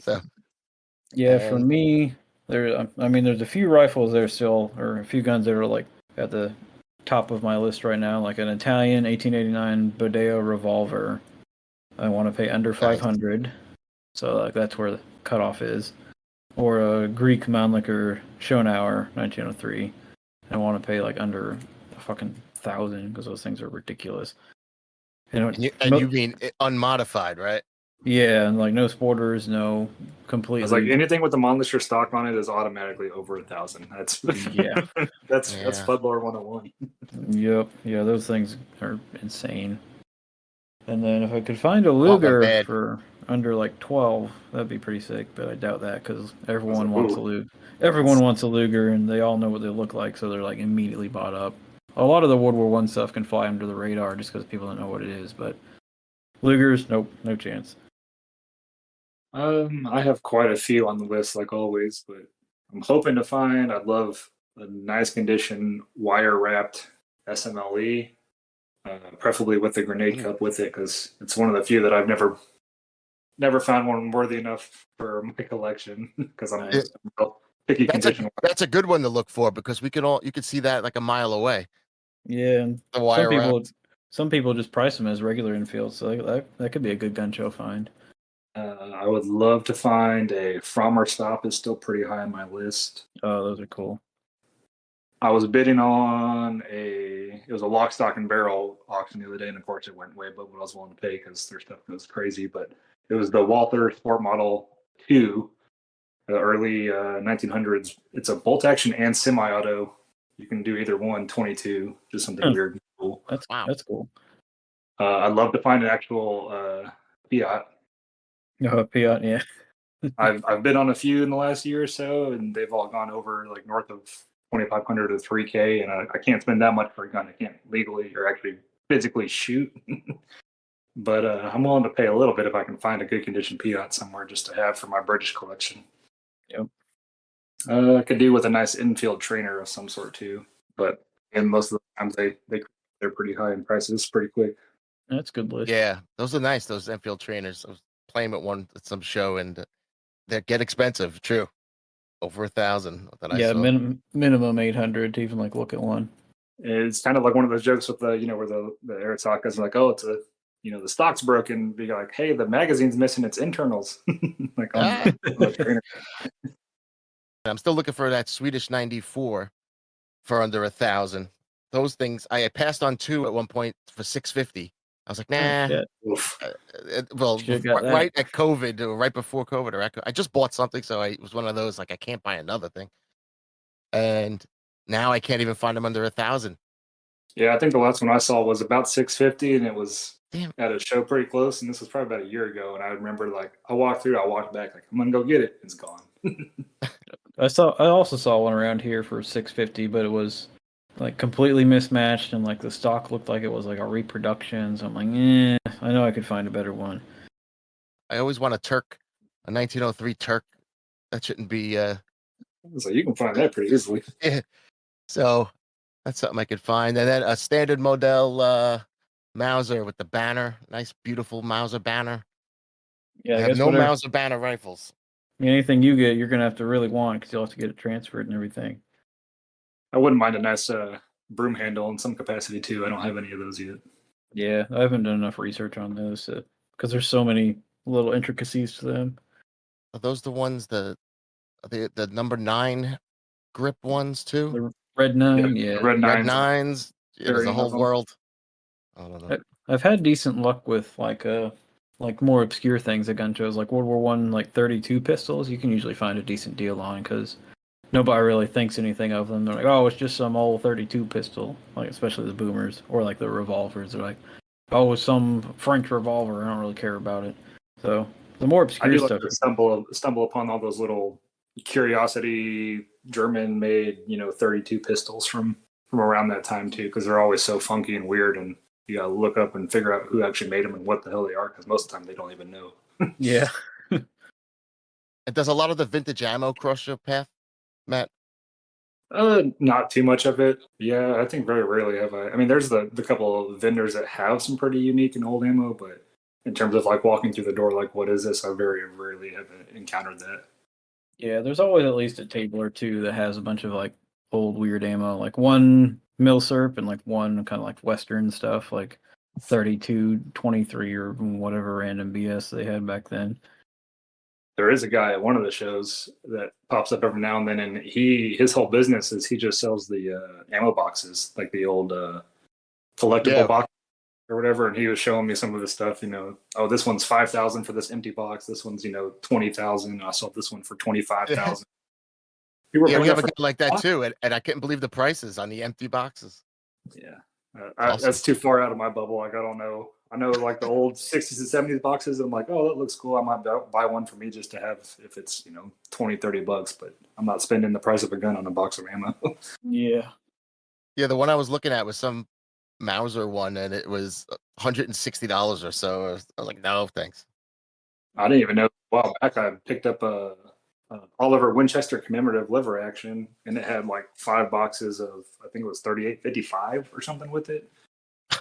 Speaker 1: So.
Speaker 2: Yeah, for me, there's a few rifles there still, or a few guns that are like at the top of my list right now, like an Italian 1889 Bodeo revolver. I want to pay under 500, so like that's where the cutoff is. Or a Greek Mannlicher Schonauer 1903. I want to pay like under a fucking 1,000 because those things are ridiculous.
Speaker 1: And you mean unmodified, right?
Speaker 2: Yeah, and like no sporters, no completely.
Speaker 3: It's like anything with the Mannlicher stock on it is automatically over 1,000. That's that's Fudlore 101.
Speaker 2: Yep, yeah, those things are insane. And then if I could find a Luger for under like 12, that'd be pretty sick. But I doubt that because everyone wants a Luger. Everyone wants a Luger, and they all know what they look like, so they're like immediately bought up. A lot of the World War I stuff can fly under the radar just because people don't know what it is. But Lugers, nope, no chance.
Speaker 3: I have quite a few on the list, like always, but I'm hoping to find. I'd love a nice condition wire wrapped SMLE. Preferably with the grenade cup with it, because it's one of the few that I've never found one worthy enough for my collection. Because I'm picky condition.
Speaker 1: That's a good one to look for because you could see that like a mile away.
Speaker 2: Yeah, and some people just price them as regular infield, so that could be a good gun show find.
Speaker 3: I would love to find a Frommer stop. Is still pretty high on my list.
Speaker 2: Oh, those are cool.
Speaker 3: I was bidding on it was a lock, stock, and barrel auction the other day, and of course it went way above what I was willing to pay because their stuff goes crazy. But it was the Walther Sport Model 2, the early 1900s. It's a bolt action and semi-auto. You can do either one, 22, just something weird and cool.
Speaker 2: That's cool.
Speaker 3: I'd love to find an actual Fiat.
Speaker 2: Oh, Fiat, yeah.
Speaker 3: I've been on a few in the last year or so, and they've all gone over like north of 2,500 to 3K, and I can't spend that much for a gun. I can't legally or actually physically shoot. But I'm willing to pay a little bit if I can find a good condition Fiat somewhere just to have for my British collection.
Speaker 2: Yep.
Speaker 3: I could do with a nice infield trainer of some sort too, but and most of the times they're pretty high in prices pretty quick.
Speaker 2: That's a good list.
Speaker 1: Yeah, those are nice. Those infield trainers. I was playing at some show, and they get expensive. True, over 1,000.
Speaker 2: Yeah, minimum 800 to even like look at one.
Speaker 3: It's kind of like one of those jokes with the where the Aritakas are like, oh, it's a the stock's broken. Be like, hey, the magazine's missing its internals. Like on the trainer.
Speaker 1: I'm still looking for that Swedish 94 for under 1,000. Those things I passed on 2 at one point for 650. I was like, nah. Right at COVID or right before COVID, or I just bought something, so it was one of those like I can't buy another thing. And now I can't even find them under 1,000.
Speaker 3: Yeah, I think the last one I saw was about 650, and it was at a show pretty close. And this was probably about a year ago. And I remember like I walked back like I'm gonna go get it. It's gone.
Speaker 2: I also saw one around here for 650, but it was like completely mismatched, and like the stock looked like it was like a reproduction. So I'm like, I know I could find a better one.
Speaker 1: I always want a 1903 Turk. That shouldn't be
Speaker 3: So you can find that pretty easily.
Speaker 1: So that's something I could find. And then a standard model Mauser with the banner. Nice, beautiful Mauser banner.
Speaker 2: Yeah,
Speaker 1: I
Speaker 2: I
Speaker 1: have
Speaker 2: guess
Speaker 1: no
Speaker 2: whatever.
Speaker 1: Mauser banner rifles.
Speaker 2: Anything you get, you're gonna have to really want because you'll have to get it transferred and everything.
Speaker 3: I wouldn't mind a nice broom handle in some capacity too. I don't have any of those yet.
Speaker 2: Yeah, I haven't done enough research on those because there's so many little intricacies to them.
Speaker 1: Are those the ones the number 9 grip ones too?
Speaker 2: The Red
Speaker 3: Yeah,
Speaker 2: 9,
Speaker 3: the
Speaker 2: yeah.
Speaker 3: red
Speaker 1: Red
Speaker 3: nines,
Speaker 1: nines. Yeah, there's a
Speaker 3: variant of
Speaker 1: whole
Speaker 3: them.
Speaker 1: world. I don't know.
Speaker 2: I've had decent luck with like more obscure things at gun shows, like World War One, like 32 pistols. You can usually find a decent deal on because nobody really thinks anything of them. They're like, oh, it's just some old 32 pistol, like especially the boomers or like the revolvers. They're like, oh, it's some French revolver. I don't really care about it. So the more
Speaker 3: I
Speaker 2: obscure
Speaker 3: do like
Speaker 2: stuff,
Speaker 3: to stumble upon all those little curiosity German made 32 pistols from around that time too, because they're always so funky and weird, and you gotta look up and figure out who actually made them and what the hell they are, because most of the time they don't even know.
Speaker 2: yeah.
Speaker 1: And does a lot of the vintage ammo cross your path, Matt?
Speaker 3: Not too much of it. Yeah, I think very rarely have I. I mean, there's the couple of vendors that have some pretty unique and old ammo, but in terms of like walking through the door, like what is this? I very rarely have encountered that.
Speaker 2: Yeah, there's always at least a table or two that has a bunch of like old weird ammo, like one milsurp and like one kind of like Western stuff, like 32, 23 or whatever random BS they had back then.
Speaker 3: There is a guy at one of the shows that pops up every now and then, and his whole business is he just sells the ammo boxes, like the old collectible
Speaker 1: Yeah.
Speaker 3: box or whatever. And he was showing me some of the stuff. Oh, this one's 5,000 for this empty box. This one's 20,000. I sold this one for 25,000. People
Speaker 1: Yeah,
Speaker 3: are
Speaker 1: we
Speaker 3: paying
Speaker 1: have
Speaker 3: up
Speaker 1: a
Speaker 3: for
Speaker 1: guy like that too, and I couldn't believe the prices on the empty boxes.
Speaker 3: yeah.
Speaker 1: Awesome.
Speaker 3: That's too far out of my bubble. Like I don't know. I know like the old 60s and 70s boxes. I'm like, oh, that looks cool. I might buy one for me just to have if it's 20, $30, but I'm not spending the price of a gun on a box of ammo.
Speaker 2: Yeah.
Speaker 1: Yeah, the one I was looking at was some Mauser one, and it was $160 or so. I was like, no, thanks.
Speaker 3: I didn't even know. A while back, I picked up a Oliver Winchester commemorative liver action, and it had like 5 boxes of I think it was 3855 or something with it.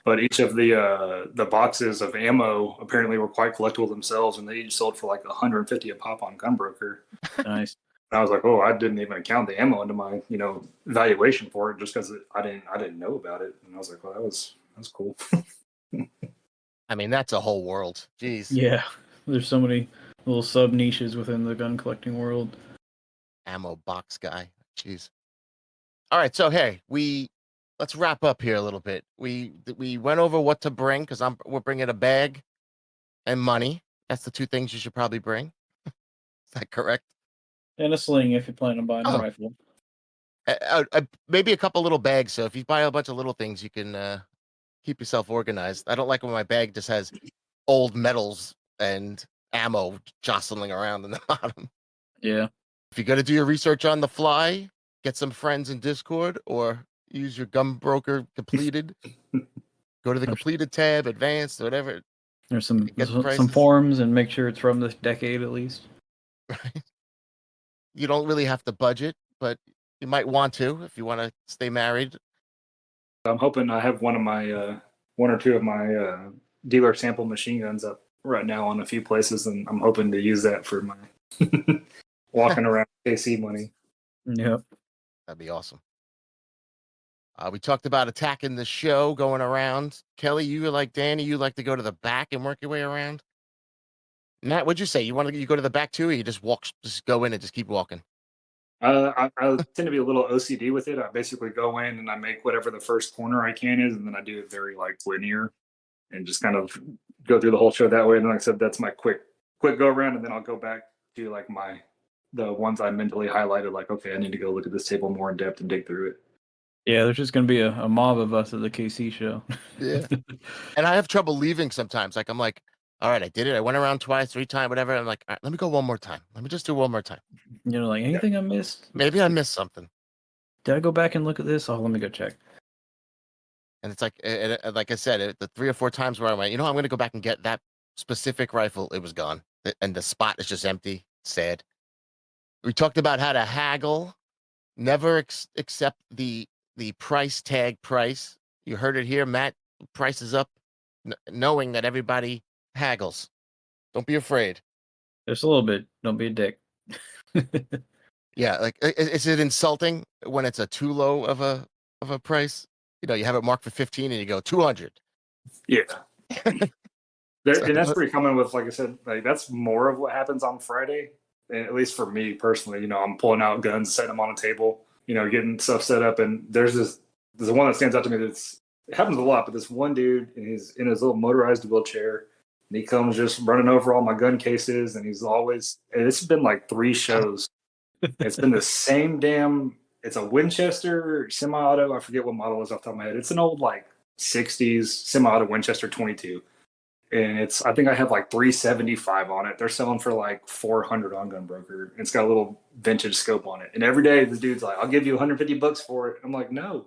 Speaker 3: But each of the boxes of ammo apparently were quite collectible themselves, and they each sold for like 150 a pop on Gunbroker.
Speaker 2: Nice.
Speaker 3: And I was like, oh, I didn't even count the ammo into my valuation for it just because I didn't know about it. And I was like, well, that was cool.
Speaker 1: I mean, that's a whole world. Jeez.
Speaker 2: Yeah. There's so many little sub niches within the gun collecting world.
Speaker 1: Ammo box guy. Jeez. All right, so hey, let's wrap up here a little bit. We went over what to bring because we're bringing a bag and money. That's the 2 things you should probably bring. Is that correct?
Speaker 2: And a sling if you plan on buying a
Speaker 1: Oh.
Speaker 2: rifle.
Speaker 1: Maybe a couple little bags. So if you buy a bunch of little things, you can keep yourself organized. I don't like when my bag just has old metals and ammo jostling around in the bottom.
Speaker 2: Yeah.
Speaker 1: If you're gonna do your research on the fly, get some friends in Discord or use your gun broker completed. Go to the completed tab, advanced, whatever.
Speaker 2: There's some
Speaker 1: Get the
Speaker 2: some
Speaker 1: prices.
Speaker 2: forums and make sure it's from this decade at least.
Speaker 1: Right? You don't really have to budget, but you might want to if you want to stay married.
Speaker 3: I'm hoping I have one or two of my dealer sample machine guns up right now on a few places, and I'm hoping to use that for my walking around K.C money.
Speaker 2: Yep.
Speaker 1: That'd be awesome. We talked about attacking the show, going around. Kelly, you like Danny, you like to go to the back and work your way around. Matt, what'd you say? You go to the back too, or you just go in and just keep walking?
Speaker 3: I tend to be a little OCD with it. I basically go in and I make whatever the first corner I can is, and then I do it very like linear and just kind of go through the whole show that way. And like I said, that's my quick go around, and then I'll go back to like the ones I mentally highlighted. Like, okay, I need to go look at this table more in depth and dig through it.
Speaker 2: Yeah, there's just gonna be a mob of us at the KC show.
Speaker 1: Yeah. And I have trouble leaving sometimes. Like I'm like, all right, I did it. I went around twice, 3 times, whatever. I'm like, all right, let me go one more time. Let me just do one more time.
Speaker 2: Like anything I missed?
Speaker 1: Maybe I missed something.
Speaker 2: Did I go back and look at this? Oh, let me go check.
Speaker 1: And it's like I said, the 3 or 4 times where I went, I'm going to go back and get that specific rifle. It was gone, and the spot is just empty. Sad. We talked about how to haggle. Never accept the price tag price. You heard it here. Matt prices up, knowing that everybody haggles. Don't be afraid.
Speaker 2: Just a little bit. Don't be a dick.
Speaker 1: Yeah, like is it insulting when it's a too low of a price? You know, you have it marked for 15 and you go 200.
Speaker 3: Yeah.
Speaker 1: So,
Speaker 3: And that's pretty common with, like I said, like that's more of what happens on Friday. And at least for me personally, you know, I'm pulling out guns, setting them on a table, you know, getting stuff set up. And there's one that stands out to me it happens a lot, but this one dude, and he's in his little motorized wheelchair, and he comes just running over all my gun cases. And it's been like 3 shows. It's been the same it's a Winchester semi-auto. I forget what model it is off the top of my head. It's an old like 60s semi-auto Winchester 22. And I think I have like 375 on it. They're selling for like 400 on Gunbroker. It's got a little vintage scope on it. And every day the dude's like, I'll give you 150 bucks for it. I'm like, no,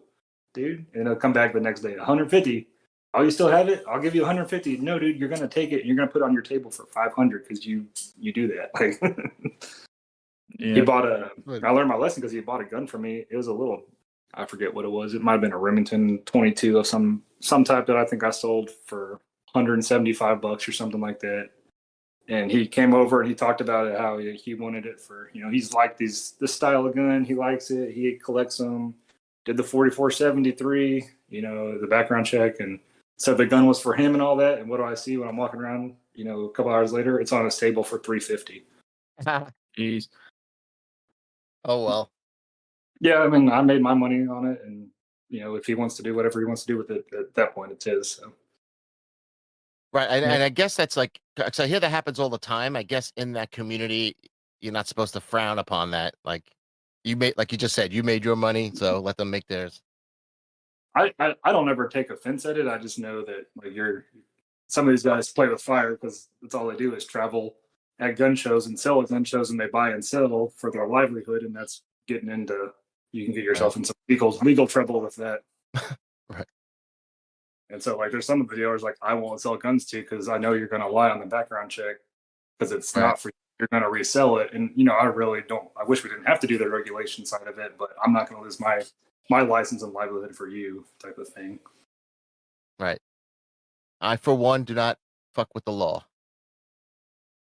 Speaker 3: dude. And I'll come back the next day, 150. Oh, you still have it? I'll give you 150. No, dude, you're gonna take it and you're gonna put it on your table for 500 because you do that. Like
Speaker 2: Yeah.
Speaker 3: he bought I learned my lesson because he bought a gun from me. It was a little, I forget what it was. It might have been a Remington 22 of some type that I think I sold for 175 bucks or something like that. And he came over and he talked about it, how he wanted it for, you know, he's like this style of gun. He likes it. He collects them. Did the 4473, you know, the background check, and said the gun was for him and all that. And what do I see when I'm walking around, you know, a couple hours later? It's on his table for 350.
Speaker 2: Jeez.
Speaker 1: Oh well.
Speaker 3: Yeah, I mean, I made my money on it, and you know, if he wants to do whatever he wants to do with it, at that point, it's his. So.
Speaker 1: Right, and I guess that's like, cause I hear that happens all the time. I guess in that community, you're not supposed to frown upon that. Like like you just said, you made your money, so let them make theirs.
Speaker 3: I don't ever take offense at it. I just know that like some of these guys play with fire because that's all they do is travel at gun shows and sell at gun shows, and they buy and sell for their livelihood, and that's getting into, you can get yourself in some legal trouble with that.
Speaker 1: Right.
Speaker 3: And so like there's some of the dealers like I won't sell guns to because I know you're going to lie on the background check because it's not for you. You're going to resell it, and you know I really don't. I wish we didn't have to do the regulation side of it, but I'm not going to lose my license and livelihood for you, type of thing.
Speaker 1: Right. I, for one, do not fuck with the law.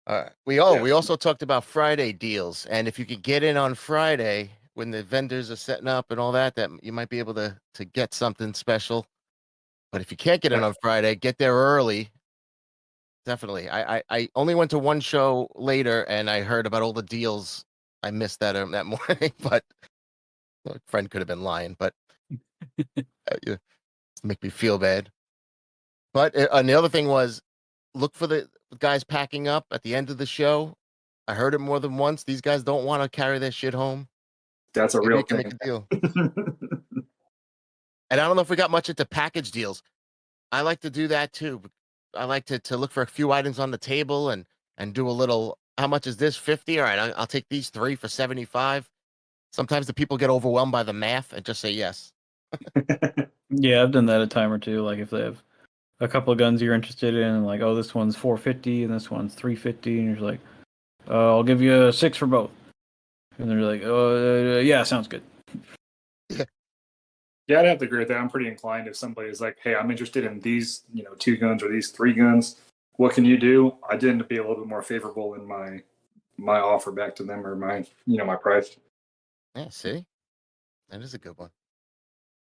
Speaker 1: All right. We also talked about Friday deals, and if you could get in on Friday when the vendors are setting up and all that, that you might be able to get something special. But if you can't get in on Friday, get there early. Definitely. I only went to one show later, and I heard about all the deals. I missed that that morning, but a friend could have been lying. But yeah, make me feel bad. But and the other thing was, look for the guys packing up at the end of the show. I heard it more than once. These guys don't want to carry their shit home.
Speaker 3: That's a
Speaker 1: Maybe
Speaker 3: real
Speaker 1: we can
Speaker 3: thing.
Speaker 1: make a deal. And I don't know if we got much into package deals. I like to do that too. I like to look for a few items on the table and do a little. How much is this? 50. All right, I'll take these 3 for 75. Sometimes the people get overwhelmed by the math and just say yes.
Speaker 2: Yeah, I've done that a time or two. Like if they have a couple of guns you're interested in, like, oh, this one's 450 and this one's 350, and you're like, I'll give you 6 for both. And they're like, oh, yeah, sounds good.
Speaker 3: Yeah, I'd have to agree with that. I'm pretty inclined if somebody is like, hey, I'm interested in these, you know, 2 guns or these 3 guns. What can you do? I tend to be a little bit more favorable in my offer back to them, or my price.
Speaker 1: Yeah, see? That is a good one.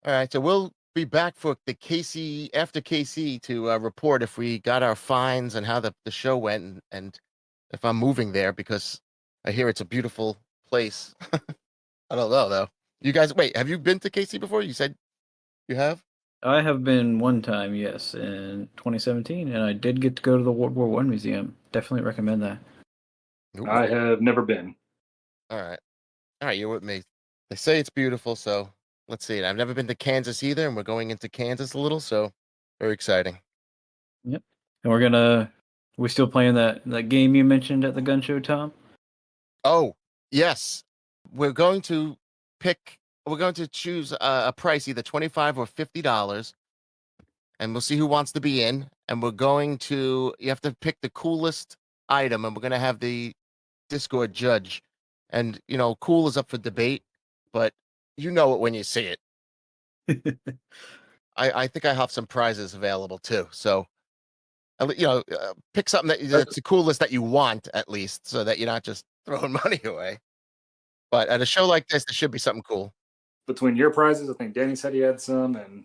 Speaker 1: All right, so we'll be back for the KC after KC to report if we got our fines and how the show went, and if I'm moving there because I hear it's a beautiful place. I don't know though. You guys, wait, have you been to KC before? You said you have?
Speaker 2: I have been one time, yes, in 2017, and I did get to go to the World War I Museum. Definitely recommend that.
Speaker 1: Ooh.
Speaker 3: I have never been.
Speaker 1: All right, you're with me. They say it's beautiful, so let's see. I've never been to Kansas either, and we're going into Kansas a little, so very exciting.
Speaker 2: Yep. And we still playing that game you mentioned at the gun show, Tom?
Speaker 1: Oh, yes. We're going to choose a price, either 25 or $50, and we'll see who wants to be in. And you have to pick the coolest item, and we're going to have the Discord judge And cool is up for debate, but you know it when you see it. I think I have some prizes available too. So, pick something that's the coolest that you want, at least, so that you're not just throwing money away. But at a show like this, there should be something cool.
Speaker 3: Between your prizes, I think Danny said he had some, and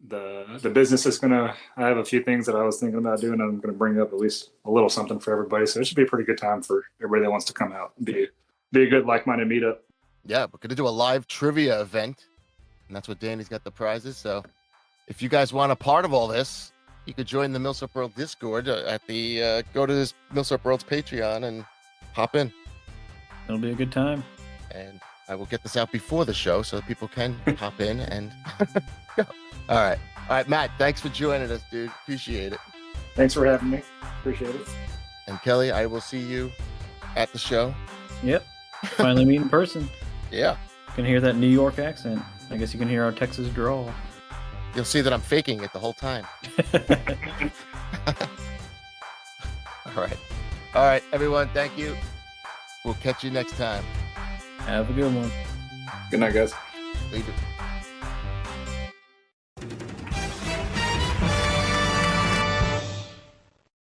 Speaker 3: the business is gonna. I have a few things that I was thinking about doing. I'm gonna bring up at least a little something for everybody. So it should be a pretty good time for everybody that wants to come out. Be a good like-minded meetup.
Speaker 1: Yeah, we're gonna do a live trivia event, and that's what Danny's got the prizes. So, if you guys want a part of all this, you could join the Millsop World Discord at the go to this Millsop World's Patreon and hop in.
Speaker 2: It'll be a good time.
Speaker 1: And I will get this out before the show so people can hop in and go. All right, Matt. Thanks for joining us, dude. Appreciate it.
Speaker 3: Thanks for having me. Appreciate it.
Speaker 1: And Kelly, I will see you at the show.
Speaker 2: Yep. Finally meet in person.
Speaker 1: Yeah.
Speaker 2: You can hear that New York accent. I guess you can hear our Texas drawl.
Speaker 1: You'll see that I'm faking it the whole time. All right, everyone. Thank you. We'll catch you next time.
Speaker 2: Have a good one.
Speaker 3: Good night, guys.
Speaker 1: Leave it.